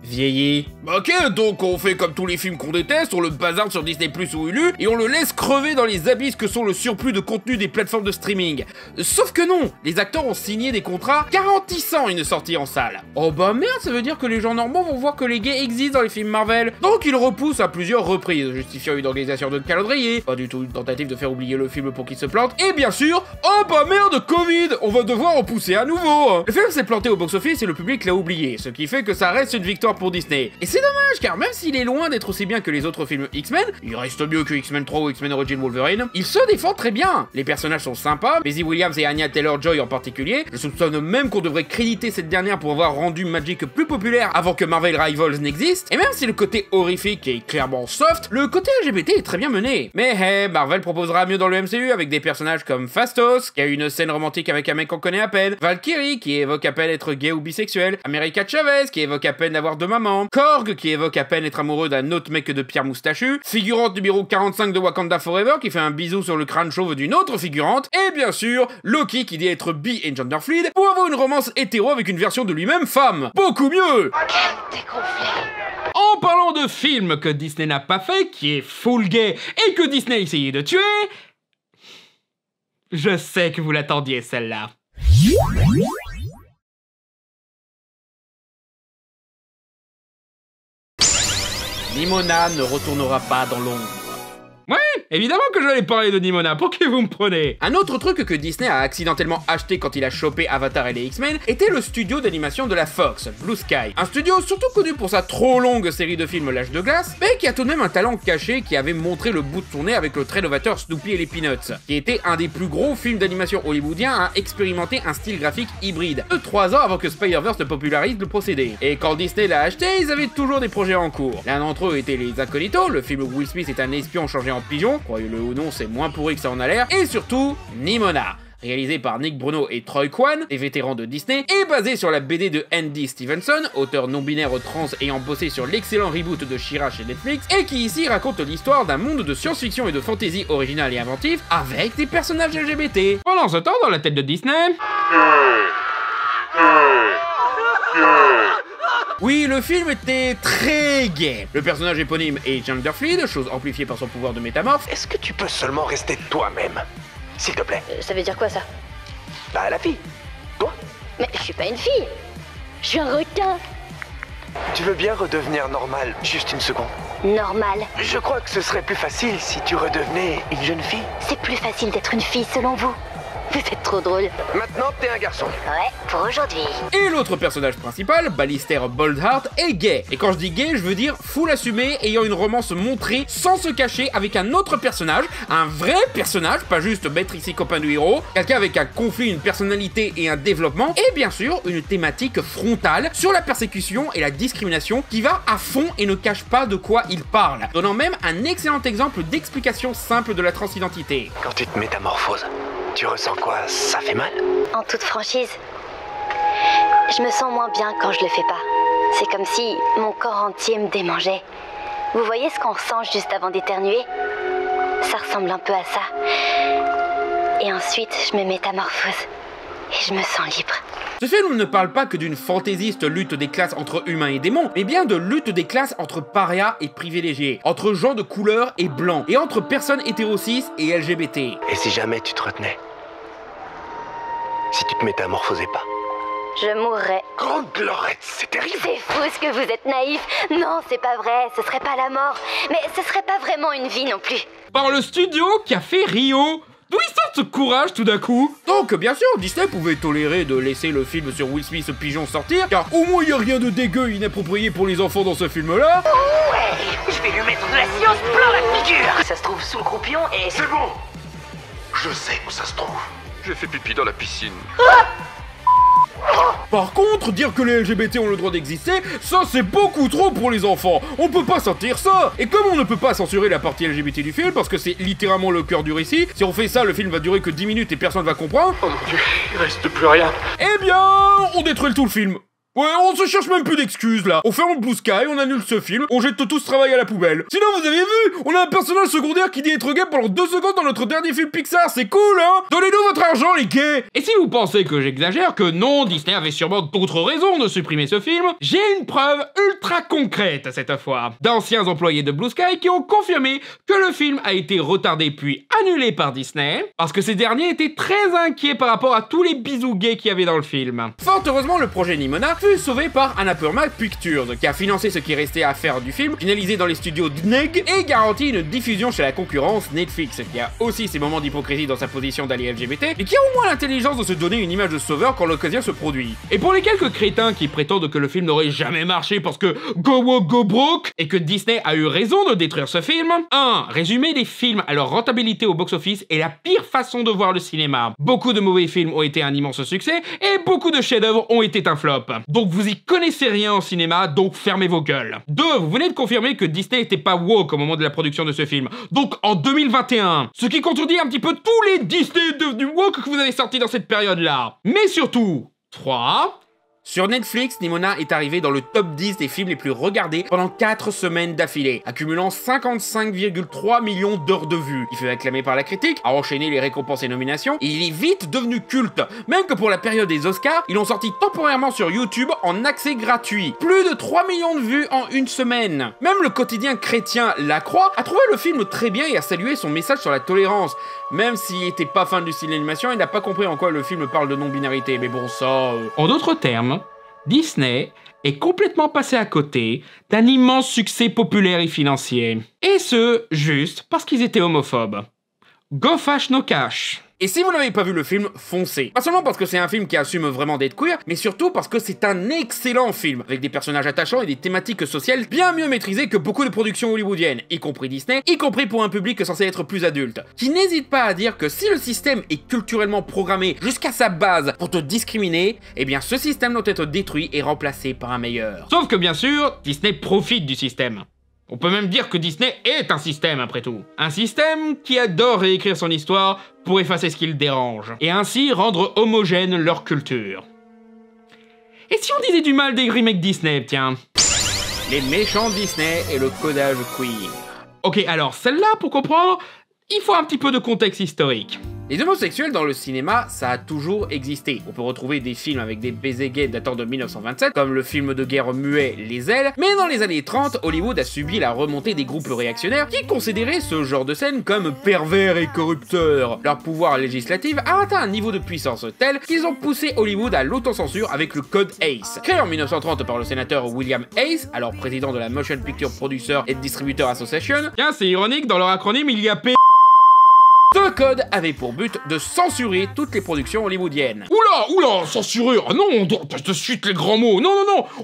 vieilli. Ok, donc on fait comme tous les films qu'on déteste, on le bazarde sur Disney Plus ou Hulu, et on le laisse crever dans les abysses que sont le surplus de contenu des plateformes de streaming. Sauf que non, les acteurs ont signé des contrats garantissant une sortie en salle. Oh bah merde, ça veut dire que les gens normaux vont voir que les gays existent dans les films Marvel. Donc ils repoussent à plusieurs reprises, justifiant une organisation de calendrier, pas du tout une tentative de faire oublier le film pour qu'il se plante, et bien sûr, oh bah merde, Covid, on va devoir repousser à nouveau. Le film s'est planté au box-office et le public l'a oublié, ce qui fait que ça reste une victoire pour Disney. Et c'est dommage car même s'il est loin d'être aussi bien que les autres films X-Men, il reste mieux que X-Men 3 ou X-Men Origin Wolverine, il se défend très bien. Les personnages sont sympas, Maisie Williams et Anya Taylor-Joy en particulier, je soupçonne même qu'on devrait créditer cette dernière pour avoir rendu Magic plus populaire avant que Marvel Rivals n'existe, et même si le côté horrifique est clairement soft, le côté LGBT est très bien mené. Mais hey, Marvel proposera mieux dans le MCU avec des personnages comme Phastos, qui a une scène romantique avec un mec qu'on connaît à peine, Valkyrie, qui évoque à peine être gay ou bisexuel, America Chavez, qui évoque à peine avoir deux mamans, Korg, qui évoque à peine être amoureux d'un autre mec de Pierre Moustachu, figurante numéro 45 de Wakanda Forever, qui fait un bisou sur le crâne chauve d'une autre figurante, et bien sûr, Loki, qui dit être bi et genderfluid, pour avoir une romance hétéro avec une version de lui-même femme. Beaucoup mieux! En parlant de films que Disney n'a pas fait, qui est full gay, et que Disney a essayé de tuer... Je sais que vous l'attendiez, celle-là. Nimona ne retournera pas dans l'ombre. Ouais, évidemment que j'allais parler de Nimona, pour qui vous me prenez? Un autre truc que Disney a accidentellement acheté quand il a chopé Avatar et les X-Men était le studio d'animation de la Fox, Blue Sky. Un studio surtout connu pour sa trop longue série de films L'Âge de Glace, mais qui a tout de même un talent caché qui avait montré le bout de son nez avec le très novateur Snoopy et les Peanuts, qui était un des plus gros films d'animation hollywoodien à expérimenter un style graphique hybride, de 3 ans avant que Spider-Verse ne popularise le procédé. Et quand Disney l'a acheté, ils avaient toujours des projets en cours. L'un d'entre eux était Les Incognitos, le film où Will Smith est un espion changé en pigeon, croyez-le ou non, c'est moins pourri que ça en a l'air, et surtout, Nimona, réalisé par Nick Bruno et Troy Kwan, des vétérans de Disney, et basé sur la BD de Andy Stevenson, auteur non-binaire trans ayant bossé sur l'excellent reboot de She-Ra chez Netflix, et qui ici raconte l'histoire d'un monde de science-fiction et de fantasy original et inventif, avec des personnages LGBT. Pendant ce temps, dans la tête de Disney... Oui, le film était très gay. Le personnage éponyme est genderfluid, chose amplifiée par son pouvoir de métamorphe. Est-ce que tu peux seulement rester toi-même, s'il te plaît? Ça veut dire quoi ça? Bah, la fille. Toi? Mais je suis pas une fille. Je suis un requin. Tu veux bien redevenir normal, juste une seconde? Normal. Je crois que ce serait plus facile si tu redevenais une jeune fille. C'est plus facile d'être une fille selon vous. Vous êtes trop drôle. Maintenant, t'es un garçon. Ouais, pour aujourd'hui. Et l'autre personnage principal, Ballister Boldheart, est gay. Et quand je dis gay, je veux dire full assumé, ayant une romance montrée sans se cacher avec un autre personnage, un vrai personnage, pas juste maître ici copain du héros, quelqu'un avec un conflit, une personnalité et un développement, et bien sûr une thématique frontale sur la persécution et la discrimination qui va à fond et ne cache pas de quoi il parle, donnant même un excellent exemple d'explication simple de la transidentité. Quand tu te métamorphoses, Tu ressens quoi? Ça fait mal? En toute franchise, je me sens moins bien quand je le fais pas. C'est comme si mon corps entier me démangeait. Vous voyez ce qu'on ressent juste avant d'éternuer? Ça ressemble un peu à ça. Et ensuite, je me métamorphose. Et je me sens libre. Ce film ne parle pas que d'une fantaisiste lutte des classes entre humains et démons, mais bien de lutte des classes entre parias et privilégiés, entre gens de couleur et blancs, et entre personnes hétéro-cis et LGBT. Et si jamais tu te retenais? Si tu te métamorphosais pas? Je mourrais. Grande Lorette, c'est terrible. C'est fou ce que vous êtes naïf. Non, c'est pas vrai, ce serait pas la mort. Mais ce serait pas vraiment une vie non plus. Par le studio qui a fait Rio. D'où il sort ce courage tout d'un coup? Donc bien sûr, Disney pouvait tolérer de laisser le film sur Will Smith pigeon sortir, car au moins il y a rien de dégueu et inapproprié pour les enfants dans ce film-là. Ouais, je vais lui mettre de la science plein la figure. Ça se trouve sous le croupion et... C'est bon. Je sais où ça se trouve. J'ai fait pipi dans la piscine. Par contre, dire que les LGBT ont le droit d'exister, ça c'est beaucoup trop pour les enfants. On peut pas sentir ça. Et comme on ne peut pas censurer la partie LGBT du film, parce que c'est littéralement le cœur du récit, si on fait ça, le film va durer que 10 minutes et personne va comprendre. Oh mon dieu, il reste plus rien. Eh bien, on détruit tout le film. Ouais, on se cherche même plus d'excuses là. On ferme Blue Sky, on annule ce film, on jette tout ce travail à la poubelle. Sinon, vous avez vu, on a un personnage secondaire qui dit être gay pendant 2 secondes dans notre dernier film Pixar, c'est cool hein. Donnez-nous votre argent les gays. Et si vous pensez que j'exagère, que non, Disney avait sûrement d'autres raisons de supprimer ce film, j'ai une preuve ultra concrète cette fois. D'anciens employés de Blue Sky qui ont confirmé que le film a été retardé puis annulé par Disney, parce que ces derniers étaient très inquiets par rapport à tous les bisous gays qu'il y avait dans le film. Fort heureusement, le projet Nimona fut sauvé par Annapurna Pictures, qui a financé ce qui restait à faire du film, finalisé dans les studios DNEG et garanti une diffusion chez la concurrence Netflix, qui a aussi ses moments d'hypocrisie dans sa position d'allié LGBT, mais qui a au moins l'intelligence de se donner une image de sauveur quand l'occasion se produit. Et pour les quelques crétins qui prétendent que le film n'aurait jamais marché parce que go woke go broke, et que Disney a eu raison de détruire ce film, 1. Résumer les films à leur rentabilité au box-office est la pire façon de voir le cinéma. Beaucoup de mauvais films ont été un immense succès, et beaucoup de chefs-d'œuvre ont été un flop. Donc vous y connaissez rien en cinéma, donc fermez vos gueules. 2. Vous venez de confirmer que Disney était pas woke au moment de la production de ce film, donc en 2021. Ce qui contredit un petit peu tous les Disney devenus woke que vous avez sortis dans cette période-là. Mais surtout, 3... Sur Netflix, Nimona est arrivé dans le top 10 des films les plus regardés pendant 4 semaines d'affilée, accumulant 55,3 millions d'heures de vues. Il fut acclamé par la critique, a enchaîné les récompenses et nominations, et il est vite devenu culte. Même que pour la période des Oscars, ils l'ont sorti temporairement sur YouTube en accès gratuit. Plus de 3 millions de vues en une semaine. Même le quotidien chrétien La Croix a trouvé le film très bien et a salué son message sur la tolérance. Même s'il était pas fan du style d'animation, il n'a pas compris en quoi le film parle de non-binarité, mais bon ça... En d'autres termes, Disney est complètement passé à côté d'un immense succès populaire et financier. Et ce, juste parce qu'ils étaient homophobes. Go Fash No Cash. Et si vous n'avez pas vu le film, foncez. Pas seulement parce que c'est un film qui assume vraiment d'être queer, mais surtout parce que c'est un excellent film, avec des personnages attachants et des thématiques sociales bien mieux maîtrisées que beaucoup de productions hollywoodiennes, y compris Disney, y compris pour un public censé être plus adulte, qui n'hésite pas à dire que si le système est culturellement programmé jusqu'à sa base pour te discriminer, eh bien ce système doit être détruit et remplacé par un meilleur. Sauf que bien sûr, Disney profite du système. On peut même dire que Disney est un système après tout. Un système qui adore réécrire son histoire pour effacer ce qui le dérange, et ainsi rendre homogène leur culture. Et si on disait du mal des remakes Disney, tiens? Les méchants Disney et le codage queer. Ok, alors celle-là, pour comprendre, il faut un petit peu de contexte historique. Les homosexuels dans le cinéma, ça a toujours existé. On peut retrouver des films avec des baisers gays datant de 1927, comme le film de guerre muet Les Ailes, mais dans les années 30, Hollywood a subi la remontée des groupes réactionnaires qui considéraient ce genre de scène comme pervers et corrupteur. Leur pouvoir législatif a atteint un niveau de puissance tel qu'ils ont poussé Hollywood à l'autocensure avec le code ACE. Créé en 1930 par le sénateur William Hays, alors président de la Motion Picture Producer and Distributor Association. Tiens, c'est ironique, dans leur acronyme, il y a P... Ce code avait pour but de censurer toutes les productions hollywoodiennes. Oula, censurer. Ah non, on doit de suite les grands mots. Non,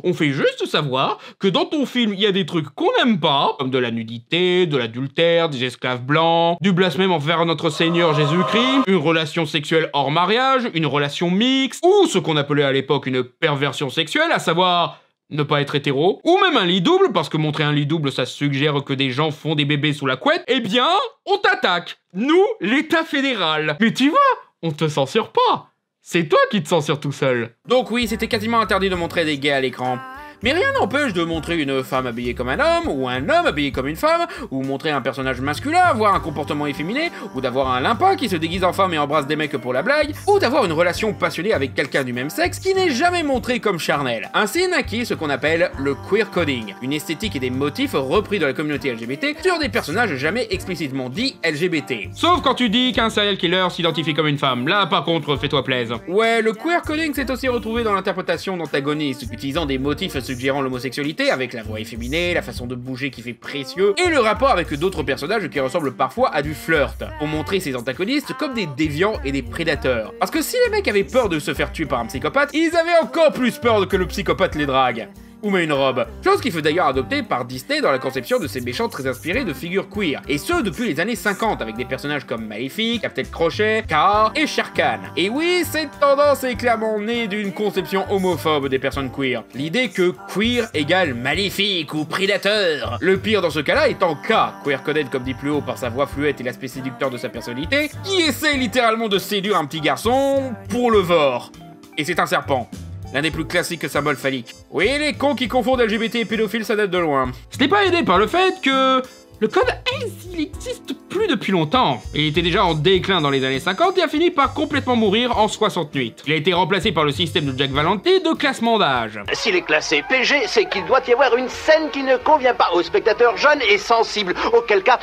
on fait juste savoir que dans ton film, il y a des trucs qu'on n'aime pas, comme de la nudité, de l'adultère, des esclaves blancs, du blasphème envers notre Seigneur Jésus-Christ, une relation sexuelle hors mariage, une relation mixte, ou ce qu'on appelait à l'époque une perversion sexuelle, à savoir... ne pas être hétéro, ou même un lit double, parce que montrer un lit double ça suggère que des gens font des bébés sous la couette, eh bien, on t'attaque. Nous, l'État fédéral. Mais tu vois, on te censure pas. C'est toi qui te censures tout seul. Donc oui, c'était quasiment interdit de montrer des gays à l'écran. Mais rien n'empêche de montrer une femme habillée comme un homme, ou un homme habillé comme une femme, ou montrer un personnage masculin avoir un comportement efféminé, ou d'avoir un limpin qui se déguise en femme et embrasse des mecs pour la blague, ou d'avoir une relation passionnée avec quelqu'un du même sexe qui n'est jamais montré comme charnel. Ainsi naquit ce qu'on appelle le queer coding, une esthétique et des motifs repris de la communauté LGBT sur des personnages jamais explicitement dits LGBT. Sauf quand tu dis qu'un serial killer s'identifie comme une femme, là par contre fais-toi plaisir. Ouais, le queer coding s'est aussi retrouvé dans l'interprétation d'antagonistes, utilisant des motifs suggérant l'homosexualité avec la voix efféminée, la façon de bouger qui fait précieux, et le rapport avec d'autres personnages qui ressemblent parfois à du flirt, pour montrer ces antagonistes comme des déviants et des prédateurs. Parce que si les mecs avaient peur de se faire tuer par un psychopathe, ils avaient encore plus peur que le psychopathe les drague. Ou met une robe. Chose qui fut d'ailleurs adoptée par Disney dans la conception de ces méchants très inspirés de figures queer. Et ce depuis les années 50 avec des personnages comme Maléfique, Captain Crochet, Car et Shere Khan. Et oui, cette tendance est clairement née d'une conception homophobe des personnes queer. L'idée que queer égale maléfique ou prédateur. Le pire dans ce cas-là étant K, queer coded comme dit plus haut par sa voix fluette et l'aspect séducteur de sa personnalité, qui essaie littéralement de séduire un petit garçon pour le vor. Et c'est un serpent. L'un des plus classiques symboles phalliques. Oui, les cons qui confondent LGBT et pédophiles, ça date de loin. Ce n'est pas aidé par le fait que le code ACE, il existe plus depuis longtemps. Il était déjà en déclin dans les années 50 et a fini par complètement mourir en 68. Il a été remplacé par le système de Jack Valenti de classement d'âge. S'il est classé PG, c'est qu'il doit y avoir une scène qui ne convient pas aux spectateurs jeunes et sensibles, auquel cas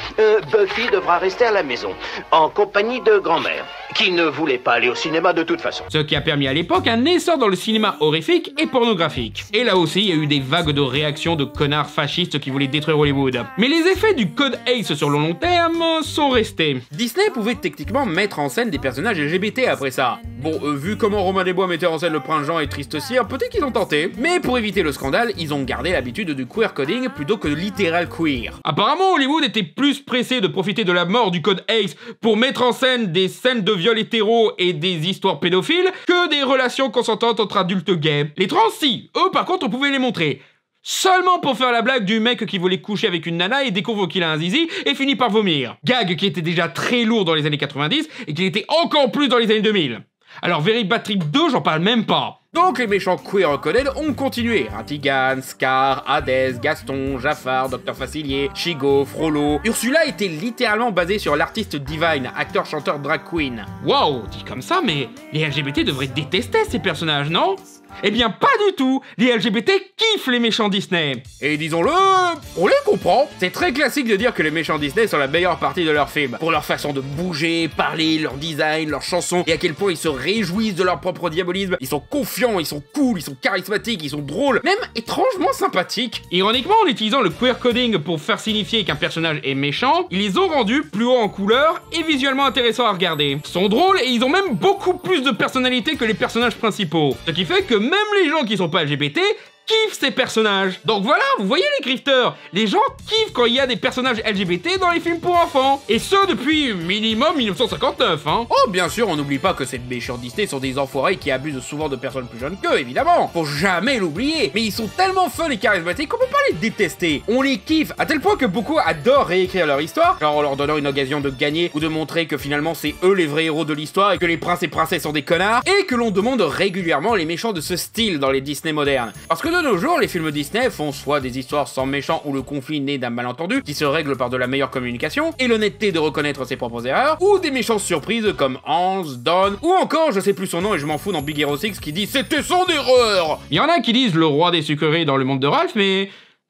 Buffy devra rester à la maison, en compagnie de grand-mère, qui ne voulait pas aller au cinéma de toute façon. Ce qui a permis à l'époque un essor dans le cinéma horrifique et pornographique. Et là aussi, il y a eu des vagues de réactions de connards fascistes qui voulaient détruire Hollywood. Mais les effets du code ACE sur le long terme sont restés. Disney pouvait techniquement mettre en scène des personnages LGBT après ça. Bon, vu comment Romain Desbois mettait en scène le prince Jean et Triste Cire, peut-être qu'ils ont tenté. Mais pour éviter le scandale, ils ont gardé l'habitude du queer coding plutôt que de littéral queer. Apparemment, Hollywood était plus pressé de profiter de la mort du code ACE pour mettre en scène des scènes de viol hétéro et des histoires pédophiles que des relations consentantes entre adultes gays. Les trans, si. Eux, par contre, on pouvait les montrer. Seulement pour faire la blague du mec qui voulait coucher avec une nana et découvre qu'il a un zizi et finit par vomir. Gag qui était déjà très lourd dans les années 90 et qui était encore plus dans les années 2000. Alors Very Bad Trip 2, j'en parle même pas. Donc les méchants queer coded ont continué. Ratigan, Scar, Hades, Gaston, Jafar, Dr Facilier, Shigo, Frollo. Ursula était littéralement basée sur l'artiste Divine, acteur, chanteur, drag queen. Waouh, dit comme ça, mais les LGBT devraient détester ces personnages, non ? Eh bien pas du tout. Les LGBT kiffent les méchants Disney. Et disons-le, on les comprend. C'est très classique de dire que les méchants Disney sont la meilleure partie de leur film. Pour leur façon de bouger, parler, leur design, leurs chansons, et à quel point ils se réjouissent de leur propre diabolisme. Ils sont confiants, ils sont cool, ils sont charismatiques, ils sont drôles, même étrangement sympathiques. Ironiquement, en utilisant le queer coding pour faire signifier qu'un personnage est méchant, ils les ont rendus plus haut en couleur et visuellement intéressants à regarder. Ils sont drôles et ils ont même beaucoup plus de personnalité que les personnages principaux. Ce qui fait que même les gens qui sont pas LGBT kiffent ces personnages. Donc voilà, vous voyez les grifteurs, les gens kiffent quand il y a des personnages LGBT dans les films pour enfants. Et ce depuis minimum 1959, hein. Oh bien sûr, on n'oublie pas que ces méchants Disney sont des enfoirés qui abusent souvent de personnes plus jeunes qu'eux, évidemment. Faut jamais l'oublier. Mais ils sont tellement fun et charismatiques qu'on peut pas les détester. On les kiffe, à tel point que beaucoup adorent réécrire leur histoire, genre en leur donnant une occasion de gagner ou de montrer que finalement c'est eux les vrais héros de l'histoire et que les princes et princesses sont des connards, et que l'on demande régulièrement les méchants de ce style dans les Disney modernes. Parce que de nos jours, les films Disney font soit des histoires sans méchants où le conflit naît d'un malentendu qui se règle par de la meilleure communication et l'honnêteté de reconnaître ses propres erreurs, ou des méchants surprises comme Hans, Don, ou encore, je sais plus son nom et je m'en fous dans Big Hero 6 qui dit c'était son erreur. Il y en a qui disent le roi des sucreries dans le monde de Ralph, mais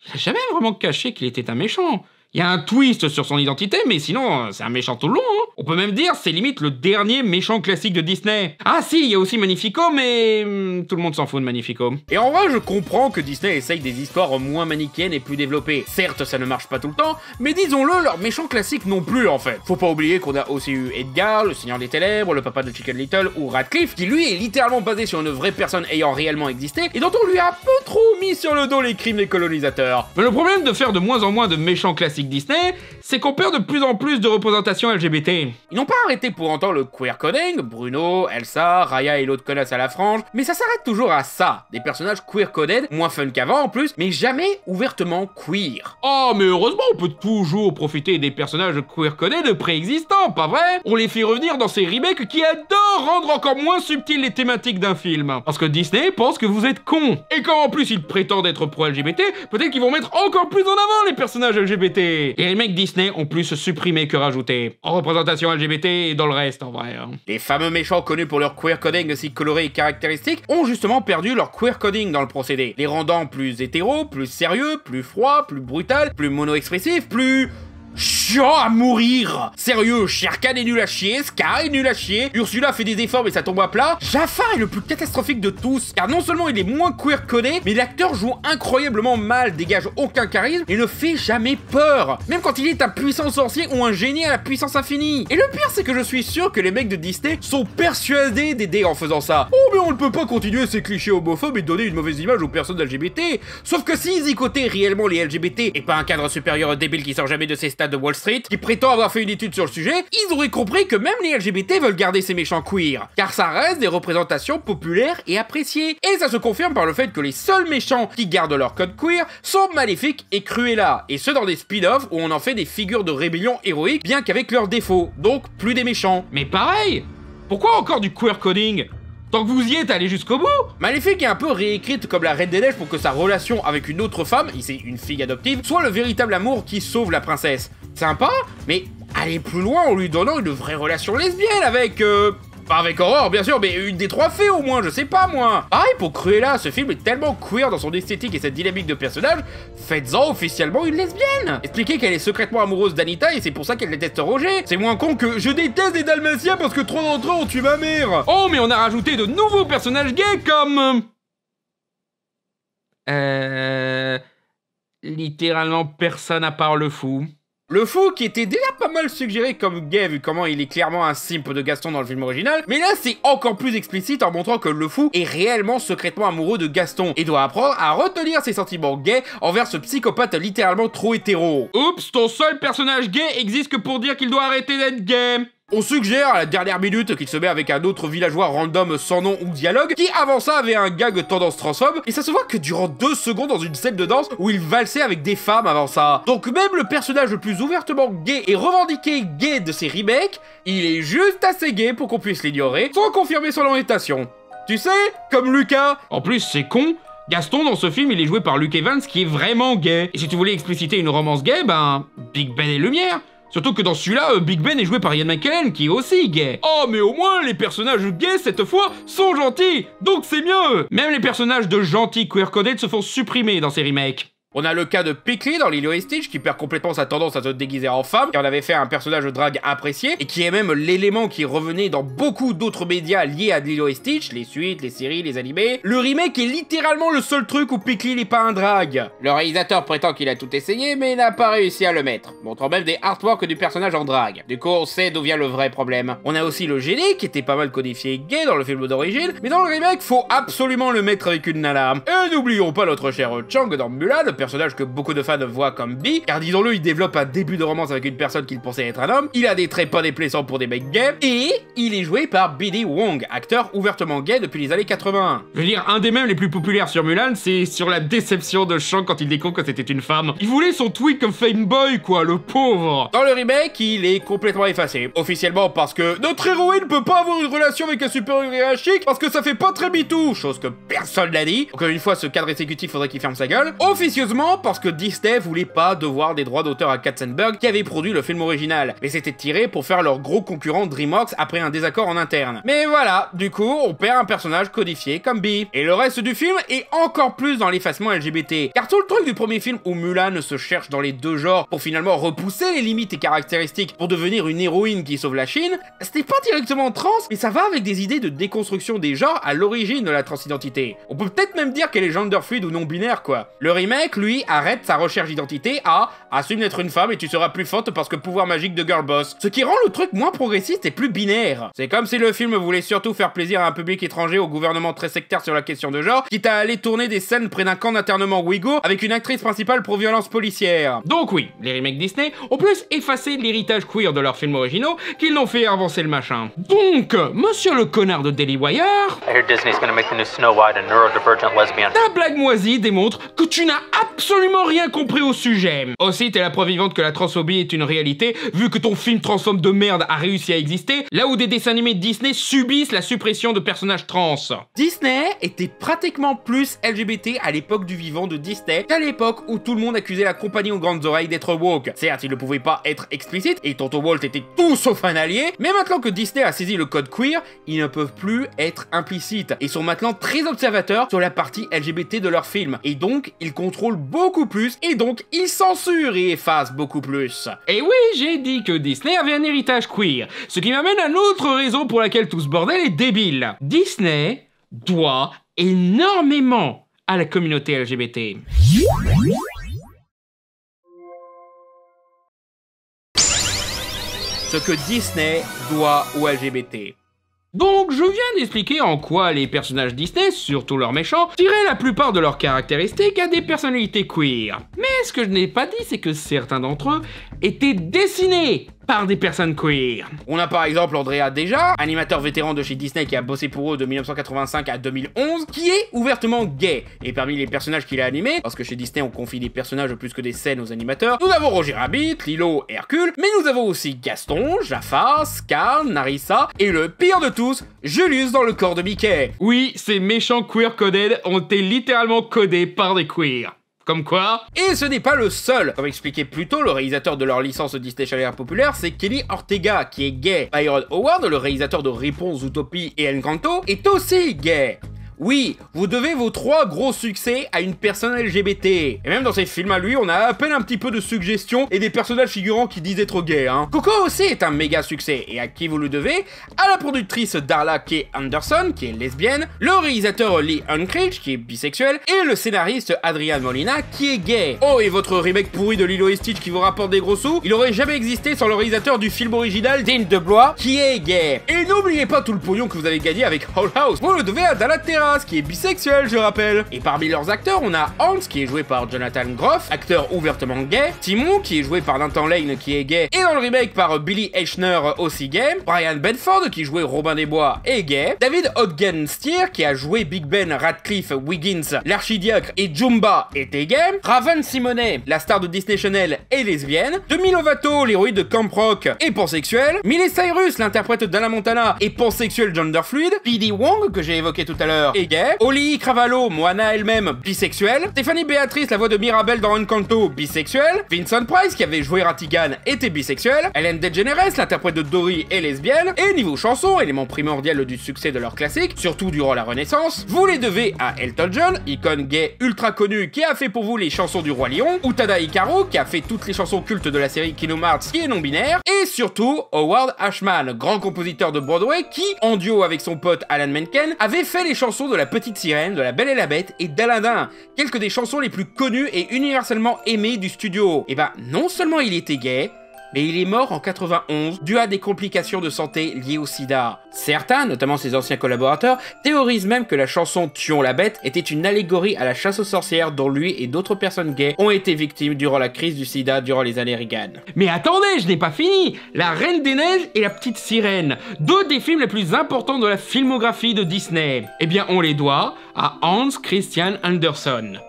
il a jamais vraiment caché qu'il était un méchant. Il y a un twist sur son identité, mais sinon, c'est un méchant tout le long, hein. On peut même dire, c'est limite le dernier méchant classique de Disney. Ah si, il y a aussi Magnifico, mais tout le monde s'en fout de Magnifico. Et en vrai, je comprends que Disney essaye des histoires moins manichéennes et plus développées. Certes, ça ne marche pas tout le temps, mais disons-le, leurs méchants classiques non plus, en fait. Faut pas oublier qu'on a aussi eu Edgar, le Seigneur des Ténèbres, le papa de Chicken Little, ou Radcliffe, qui lui est littéralement basé sur une vraie personne ayant réellement existé, et dont on lui a peu trop mis sur le dos les crimes des colonisateurs. Mais le problème de faire de moins en moins de méchants classiques avec Disney, c'est qu'on perd de plus en plus de représentation LGBT. Ils n'ont pas arrêté pour autant le queer coding, Bruno, Elsa, Raya et l'autre connasse à la frange, mais ça s'arrête toujours à ça, des personnages queer coded, moins fun qu'avant en plus, mais jamais ouvertement queer. Oh mais heureusement on peut toujours profiter des personnages queer coded préexistants, pas vrai? On les fait revenir dans ces remakes qui adorent rendre encore moins subtiles les thématiques d'un film. Parce que Disney pense que vous êtes cons. Et quand en plus ils prétendent être pro-LGBT, peut-être qu'ils vont mettre encore plus en avant les personnages LGBT. Les remakes Disney ont plus supprimé que rajouté. En représentation LGBT et dans le reste en vrai. Les fameux méchants connus pour leur queer coding si coloré et caractéristique ont justement perdu leur queer coding dans le procédé, les rendant plus hétéros, plus sérieux, plus froids, plus brutal, plus mono-expressifs, plus... chiant à mourir. Sérieux, Shere Khan est nul à chier, Scar est nul à chier, Ursula fait des efforts mais ça tombe à plat, Jafar est le plus catastrophique de tous, car non seulement il est moins queer codé, mais l'acteur joue incroyablement mal, dégage aucun charisme et ne fait jamais peur, même quand il est un puissant sorcier ou un génie à la puissance infinie. Et le pire c'est que je suis sûr que les mecs de Disney sont persuadés d'aider en faisant ça. Oh mais on ne peut pas continuer ces clichés homophobes et donner une mauvaise image aux personnes LGBT, sauf que s'ils zicotaient réellement les LGBT et pas un cadre supérieur débile qui sort jamais de ses stades de Wall Street, qui prétend avoir fait une étude sur le sujet, ils auraient compris que même les LGBT veulent garder ces méchants queer, car ça reste des représentations populaires et appréciées. Et ça se confirme par le fait que les seuls méchants qui gardent leur code queer sont Maléfique et Cruella, et ce dans des spin-offs où on en fait des figures de rébellion héroïques, bien qu'avec leurs défauts, donc plus des méchants. Mais pareil, pourquoi encore du queer coding ? Tant que vous y êtes allé jusqu'au bout. Maléfique est un peu réécrite comme la Reine des Neiges pour que sa relation avec une autre femme, ici une fille adoptive, soit le véritable amour qui sauve la princesse. Sympa, mais allez plus loin en lui donnant une vraie relation lesbienne avec... Pas avec Aurore, bien sûr, mais une des trois fées au moins, je sais pas moi. Pareil pour Cruella, ce film est tellement queer dans son esthétique et cette dynamique de personnage, faites-en officiellement une lesbienne. Expliquez qu'elle est secrètement amoureuse d'Anita et c'est pour ça qu'elle déteste Roger. C'est moins con que je déteste les Dalmatiens parce que 3 d'entre eux ont tué ma mère. Oh, mais on a rajouté de nouveaux personnages gays comme... littéralement personne à part le fou. Le fou qui était déjà pas mal suggéré comme gay vu comment il est clairement un simp de Gaston dans le film original, mais là c'est encore plus explicite en montrant que le fou est réellement secrètement amoureux de Gaston et doit apprendre à retenir ses sentiments gays envers ce psychopathe littéralement trop hétéro. Oups, ton seul personnage gay existe que pour dire qu'il doit arrêter d'être gay. On suggère à la dernière minute qu'il se met avec un autre villageois random sans nom ou dialogue, qui avant ça avait un gag tendance transphobe, et ça se voit que durant 2 secondes dans une scène de danse où il valsait avec des femmes avant ça. Donc même le personnage le plus ouvertement gay et revendiqué gay de ces remakes, il est juste assez gay pour qu'on puisse l'ignorer, sans confirmer son orientation. Tu sais, comme Lucas. En plus c'est con, Gaston dans ce film il est joué par Luke Evans qui est vraiment gay. Et si tu voulais expliciter une romance gay, ben Big Ben et Lumière. Surtout que dans celui-là, Big Ben est joué par Ian McKellen, qui est aussi gay. Oh, mais au moins, les personnages gays, cette fois, sont gentils, donc c'est mieux. Même les personnages de gentils queer-coded se font supprimer dans ces remakes. On a le cas de Pickly dans Lilo et Stitch qui perd complètement sa tendance à se déguiser en femme, qui en avait fait un personnage de drague apprécié, et qui est même l'élément qui revenait dans beaucoup d'autres médias liés à Lilo et Stitch, les suites, les séries, les animés. Le remake est littéralement le seul truc où Pickly n'est pas un drague. Le réalisateur prétend qu'il a tout essayé, mais n'a pas réussi à le mettre, montrant même des artworks du personnage en drague. Du coup, on sait d'où vient le vrai problème. On a aussi le génie, qui était pas mal codifié gay dans le film d'origine, mais dans le remake, faut absolument le mettre avec une nana. Et n'oublions pas notre cher Chang dans Mulan, personnage que beaucoup de fans voient comme bi, car disons-le, il développe un début de romance avec une personne qu'il pensait être un homme, il a des traits pas déplaisants pour des mecs gays, et il est joué par B.D. Wong, acteur ouvertement gay depuis les années 80. Je veux dire, un des mèmes les plus populaires sur Mulan, c'est sur la déception de Chang quand il découvre que c'était une femme. Il voulait son tweet comme Fame Boy, quoi, le pauvre. Dans le remake, il est complètement effacé, officiellement parce que notre héroïne peut pas avoir une relation avec un supérieur hiérarchique, parce que ça fait pas très MeToo, chose que personne n'a dit. Encore une fois, ce cadre exécutif faudrait qu'il ferme sa gueule. Officieusement, parce que Disney voulait pas devoir des droits d'auteur à Katzenberg qui avait produit le film original, mais c'était tiré pour faire leur gros concurrent DreamWorks après un désaccord en interne. Mais voilà, du coup, on perd un personnage codifié comme bi. Et le reste du film est encore plus dans l'effacement LGBT, car tout le truc du premier film où Mulan se cherche dans les deux genres pour finalement repousser les limites et caractéristiques pour devenir une héroïne qui sauve la Chine, c'était pas directement trans, mais ça va avec des idées de déconstruction des genres à l'origine de la transidentité. On peut peut-être même dire qu'elle est genderfluide ou non-binaire quoi. Le remake que lui arrête sa recherche d'identité à « assume d'être une femme et tu seras plus forte parce que pouvoir magique de girl boss ». Ce qui rend le truc moins progressiste et plus binaire. C'est comme si le film voulait surtout faire plaisir à un public étranger au gouvernement très sectaire sur la question de genre, quitte à aller tourner des scènes près d'un camp d'internement ouïghour avec une actrice principale pour violence policière. Donc oui, les remakes Disney ont plus effacé l'héritage queer de leurs films originaux qu'ils n'ont fait avancer le machin. Donc, monsieur le connard de Daily Wire... I hear Disney's gonna make the new Snow White a neurodivergent lesbian. Ta blague moisie démontre que tu n'as absolument rien compris au sujet. Aussi, t'es la preuve vivante que la transphobie est une réalité, vu que ton film transphobe de merde a réussi à exister, là où des dessins animés Disney subissent la suppression de personnages trans. Disney était pratiquement plus LGBT à l'époque du vivant de Disney qu'à l'époque où tout le monde accusait la compagnie aux grandes oreilles d'être woke. Certes, il ne pouvait pas être explicite, et Tonton Walt était tout sauf un allié, mais maintenant que Disney a saisi le code queer, ils ne peuvent plus être implicites, et sont maintenant très observateurs sur la partie LGBT de leurs films, et donc ils contrôlent beaucoup plus, et donc ils censurent et effacent beaucoup plus. Et oui, j'ai dit que Disney avait un héritage queer, ce qui m'amène à une autre raison pour laquelle tout ce bordel est débile. Disney doit énormément à la communauté LGBT. Ce que Disney doit aux LGBT. Donc je viens d'expliquer en quoi les personnages Disney, surtout leurs méchants, tiraient la plupart de leurs caractéristiques à des personnalités queer. Mais ce que je n'ai pas dit, c'est que certains d'entre eux étaient dessinés par des personnes queer. On a par exemple Andrea Deja, animateur vétéran de chez Disney qui a bossé pour eux de 1985 à 2011, qui est ouvertement gay. Et parmi les personnages qu'il a animés, parce que chez Disney on confie des personnages plus que des scènes aux animateurs, nous avons Roger Rabbit, Lilo et Hercule, mais nous avons aussi Gaston, Jafar, Scar, Narissa, et le pire de tous, Julius dans le corps de Mickey. Oui, ces méchants queer coded ont été littéralement codés par des queers. Comme quoi? Et ce n'est pas le seul. Comme expliqué plus tôt, le réalisateur de leur licence Disney Chaleur Populaire, c'est Kenny Ortega, qui est gay. Byron Howard, le réalisateur de Réponse, Zootopie et Encanto, est aussi gay. Oui, vous devez vos 3 gros succès à une personne LGBT. Et même dans ses films à lui, on a à peine un petit peu de suggestions et des personnages figurants qui disent être gays, hein. Coco aussi est un méga succès, et à qui vous le devez? À la productrice Darla K. Anderson, qui est lesbienne, le réalisateur Lee Unkrich, qui est bisexuel, et le scénariste Adrian Molina, qui est gay. Oh, et votre remake pourri de Lilo et Stitch qui vous rapporte des gros sous, il aurait jamais existé sans le réalisateur du film original, Dean DeBlois, qui est gay. Et n'oubliez pas tout le pognon que vous avez gagné avec Whole House, vous le devez à Dallas Terrace, qui est bisexuel, je rappelle. Et parmi leurs acteurs, on a Hans, qui est joué par Jonathan Groff, acteur ouvertement gay, Timon, qui est joué par Nathan Lane, qui est gay, et dans le remake par Billy Eichner, aussi gay, Brian Bedford, qui jouait Robin des Bois, est gay, David Hodgenstier, qui a joué Big Ben, Radcliffe, Wiggins, l'archidiacre et Jumba, était gay, Raven Simonet, la star de Disney Channel, est lesbienne, Demi Lovato, l'héroïne de Camp Rock, est pansexuelle, Miley Cyrus, l'interprète d'Anna Montana, est pansexuelle genderfluide, P.D. Wong, que j'ai évoqué tout à l'heure, est gay, Oli Cravallo, Moana elle-même, bisexuelle, Stéphanie Béatrice, la voix de Mirabelle dans Encanto, bisexuelle, Vincent Price, qui avait joué Ratigan, était bisexuel, Ellen DeGeneres, l'interprète de Dory, est lesbienne, et niveau chanson, élément primordial du succès de leur classique, surtout durant la Renaissance, vous les devez à Elton John, icône gay ultra connu qui a fait pour vous les chansons du Roi Lion, Utada Hikaru, qui a fait toutes les chansons cultes de la série Kingdom Hearts qui est non-binaire, et surtout Howard Ashman, grand compositeur de Broadway qui, en duo avec son pote Alan Menken, avait fait les chansons de La Petite Sirène, de La Belle et la Bête et d'Aladin, quelques des chansons les plus connues et universellement aimées du studio. Et bah, non seulement il était gay, mais il est mort en 91 dû à des complications de santé liées au sida. Certains, notamment ses anciens collaborateurs, théorisent même que la chanson Tuons la bête était une allégorie à la chasse aux sorcières dont lui et d'autres personnes gays ont été victimes durant la crise du sida durant les années Reagan. Mais attendez, je n'ai pas fini! La Reine des Neiges et la Petite Sirène, 2 des films les plus importants de la filmographie de Disney. Eh bien, on les doit à Hans Christian Andersen,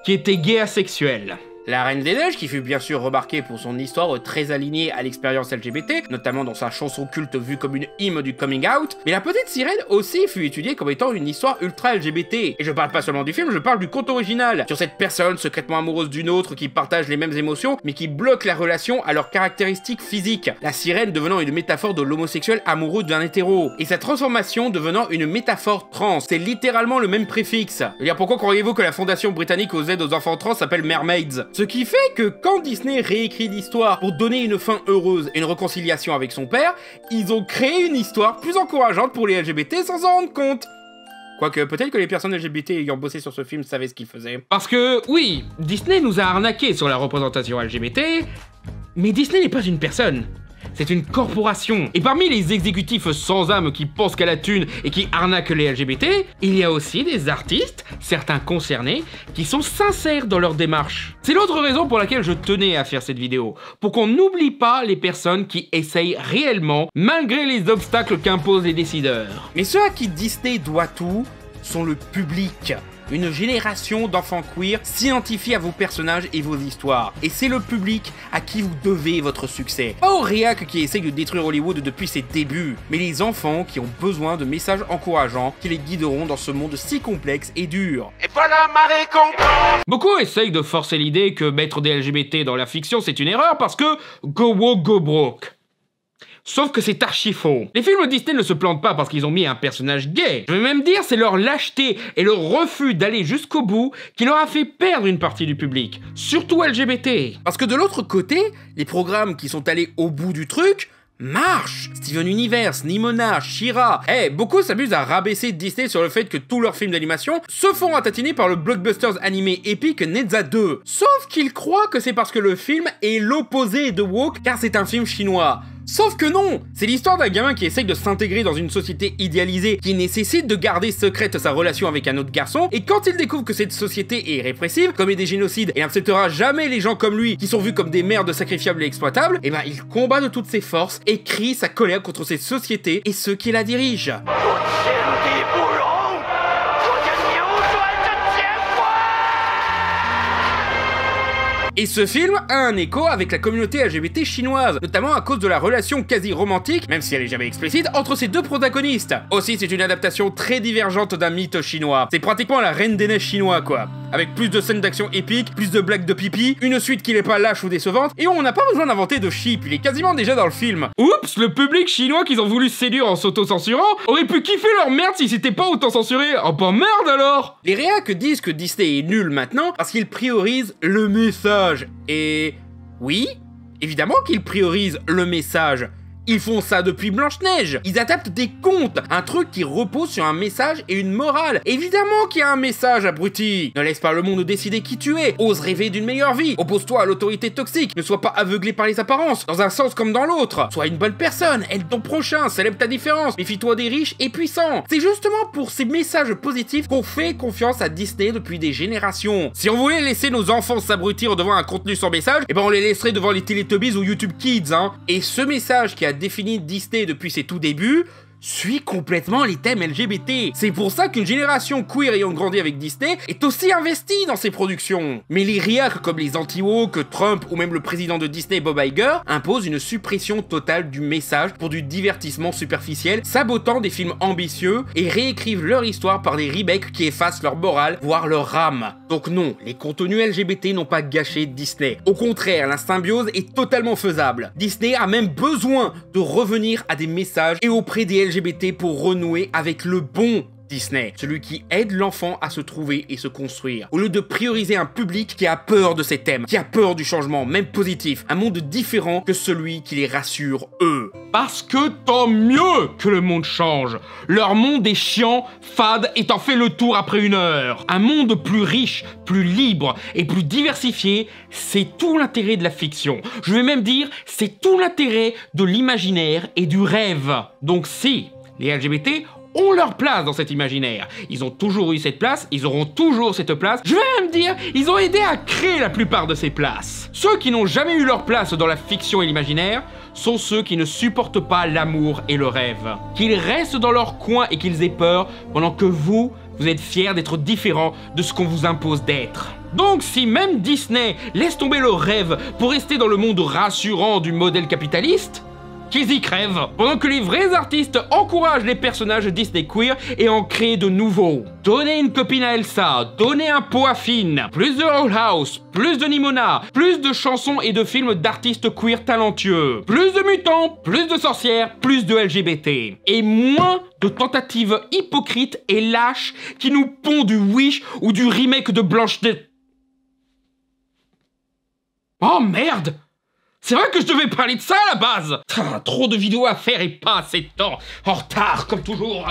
qui était gay asexuel. La Reine des Neiges, qui fut bien sûr remarquée pour son histoire très alignée à l'expérience LGBT, notamment dans sa chanson culte vue comme une hymne du coming out, mais la Petite Sirène aussi fut étudiée comme étant une histoire ultra LGBT. Et je parle pas seulement du film, je parle du conte original, sur cette personne secrètement amoureuse d'une autre qui partage les mêmes émotions, mais qui bloque la relation à leurs caractéristiques physiques. La sirène devenant une métaphore de l'homosexuel amoureux d'un hétéro, et sa transformation devenant une métaphore trans. C'est littéralement le même préfixe. Je veux dire, pourquoi croyez-vous que la fondation britannique aux aides aux enfants trans s'appelle Mermaids? Ce qui fait que quand Disney réécrit l'histoire pour donner une fin heureuse et une réconciliation avec son père, ils ont créé une histoire plus encourageante pour les LGBT sans s'en rendre compte. Quoique, peut-être que les personnes LGBT ayant bossé sur ce film savaient ce qu'ils faisaient. Parce que, oui, Disney nous a arnaqués sur la représentation LGBT, mais Disney n'est pas une personne. C'est une corporation. Et parmi les exécutifs sans âme qui pensent qu'à la thune et qui arnaquent les LGBT, il y a aussi des artistes, certains concernés, qui sont sincères dans leur démarche. C'est l'autre raison pour laquelle je tenais à faire cette vidéo, pour qu'on n'oublie pas les personnes qui essayent réellement, malgré les obstacles qu'imposent les décideurs. Mais ceux à qui Disney doit tout sont le public. Une génération d'enfants queer s'identifie à vos personnages et vos histoires. Et c'est le public à qui vous devez votre succès. Pas aux réacs qui essayent de détruire Hollywood depuis ses débuts, mais les enfants qui ont besoin de messages encourageants qui les guideront dans ce monde si complexe et dur. Et voilà ma récompense! Beaucoup essayent de forcer l'idée que mettre des LGBT dans la fiction c'est une erreur parce que go woke, go broke. Sauf que c'est archi faux. Les films Disney ne se plantent pas parce qu'ils ont mis un personnage gay. Je vais même dire c'est leur lâcheté et leur refus d'aller jusqu'au bout qui leur a fait perdre une partie du public, surtout LGBT. Parce que de l'autre côté, les programmes qui sont allés au bout du truc marchent. Steven Universe, Nimona, She-Ra. Beaucoup s'amusent à rabaisser Disney sur le fait que tous leurs films d'animation se font ratatiner par le blockbuster animé épique Nezha 2. Sauf qu'ils croient que c'est parce que le film est l'opposé de woke car c'est un film chinois. Sauf que non! C'est l'histoire d'un gamin qui essaye de s'intégrer dans une société idéalisée qui nécessite de garder secrète sa relation avec un autre garçon, et quand il découvre que cette société est répressive, commet des génocides et n'acceptera jamais les gens comme lui qui sont vus comme des merdes sacrifiables et exploitables, et ben il combat de toutes ses forces et crie sa colère contre cette société et ceux qui la dirigent. Et ce film a un écho avec la communauté LGBT chinoise, notamment à cause de la relation quasi romantique, même si elle est jamais explicite, entre ces deux protagonistes. Aussi, c'est une adaptation très divergente d'un mythe chinois. C'est pratiquement la Reine des Neiges chinois, quoi. Avec plus de scènes d'action épiques, plus de blagues de pipi, une suite qui n'est pas lâche ou décevante, et on n'a pas besoin d'inventer de ship, il est quasiment déjà dans le film. Oups, le public chinois qu'ils ont voulu séduire en s'auto-censurant aurait pu kiffer leur merde s'ils s'étaient pas autant censurés. Oh bah merde alors! Les réacs disent que Disney est nul maintenant parce qu'ils priorisent le message. Et oui, évidemment qu'ils priorisent le message. Ils font ça depuis Blanche-Neige. Ils adaptent des contes, un truc qui repose sur un message et une morale. Évidemment qu'il y a un message, abruti. Ne laisse pas le monde décider qui tu es. Ose rêver d'une meilleure vie. Oppose-toi à l'autorité toxique. Ne sois pas aveuglé par les apparences, dans un sens comme dans l'autre. Sois une bonne personne, aide ton prochain, célèbre ta différence. Méfie-toi des riches et puissants. C'est justement pour ces messages positifs qu'on fait confiance à Disney depuis des générations. Si on voulait laisser nos enfants s'abrutir devant un contenu sans message, eh ben on les laisserait devant les Teletubbies ou YouTube Kids, hein. Et ce message qui a défini Disney depuis ses tout débuts suit complètement les thèmes LGBT. C'est pour ça qu'une génération queer ayant grandi avec Disney est aussi investie dans ses productions. Mais les réacs comme les anti-woke, Trump ou même le président de Disney Bob Iger imposent une suppression totale du message pour du divertissement superficiel, sabotant des films ambitieux et réécrivent leur histoire par des remakes qui effacent leur morale, voire leur âme. Donc non, les contenus LGBT n'ont pas gâché Disney. Au contraire, la symbiose est totalement faisable. Disney a même besoin de revenir à des messages et auprès des LGBT pour renouer avec le bon Disney, celui qui aide l'enfant à se trouver et se construire, au lieu de prioriser un public qui a peur de ces thèmes, qui a peur du changement, même positif, un monde différent que celui qui les rassure eux. Parce que tant mieux que le monde change. Leur monde est chiant, fade et t'en fais le tour après 1 heure. Un monde plus riche, plus libre et plus diversifié, c'est tout l'intérêt de la fiction. Je vais même dire, c'est tout l'intérêt de l'imaginaire et du rêve. Donc si les LGBT ont leur place dans cet imaginaire. Ils ont toujours eu cette place, ils auront toujours cette place. Je vais même dire, ils ont aidé à créer la plupart de ces places. Ceux qui n'ont jamais eu leur place dans la fiction et l'imaginaire sont ceux qui ne supportent pas l'amour et le rêve. Qu'ils restent dans leur coin et qu'ils aient peur pendant que vous êtes fiers d'être différents de ce qu'on vous impose d'être. Donc si même Disney laisse tomber le rêve pour rester dans le monde rassurant du modèle capitaliste, qu'ils y crèvent, pendant que les vrais artistes encouragent les personnages Disney queer et en créent de nouveaux. Donnez une copine à Elsa, donnez un pot à Finn, plus de Owl House, plus de Nimona, plus de chansons et de films d'artistes queer talentueux, plus de mutants, plus de sorcières, plus de LGBT, et moins de tentatives hypocrites et lâches qui nous pondent du Wish ou du remake de Blanche-Neige. Oh merde! C'est vrai que je devais parler de ça à la base! Trop de vidéos à faire et pas assez de temps. En retard, comme toujours.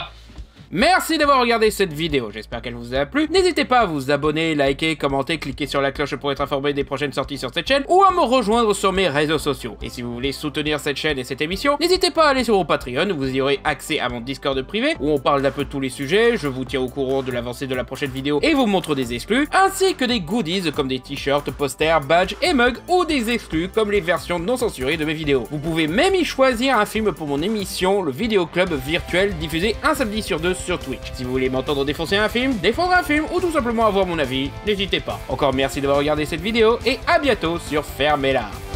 Merci d'avoir regardé cette vidéo, j'espère qu'elle vous a plu. N'hésitez pas à vous abonner, liker, commenter, cliquer sur la cloche pour être informé des prochaines sorties sur cette chaîne ou à me rejoindre sur mes réseaux sociaux. Et si vous voulez soutenir cette chaîne et cette émission, n'hésitez pas à aller sur mon Patreon où vous y aurez accès à mon Discord privé où on parle d'un peu de tous les sujets, je vous tiens au courant de l'avancée de la prochaine vidéo et vous montre des exclus, ainsi que des goodies comme des t-shirts, posters, badges et mugs ou des exclus comme les versions non censurées de mes vidéos. Vous pouvez même y choisir un film pour mon émission, le Vidéo Club virtuel diffusé un samedi sur 2 sur Twitch. Si vous voulez m'entendre défoncer un film, défendre un film ou tout simplement avoir mon avis, n'hésitez pas. Encore merci d'avoir regardé cette vidéo et à bientôt sur Fermez-la.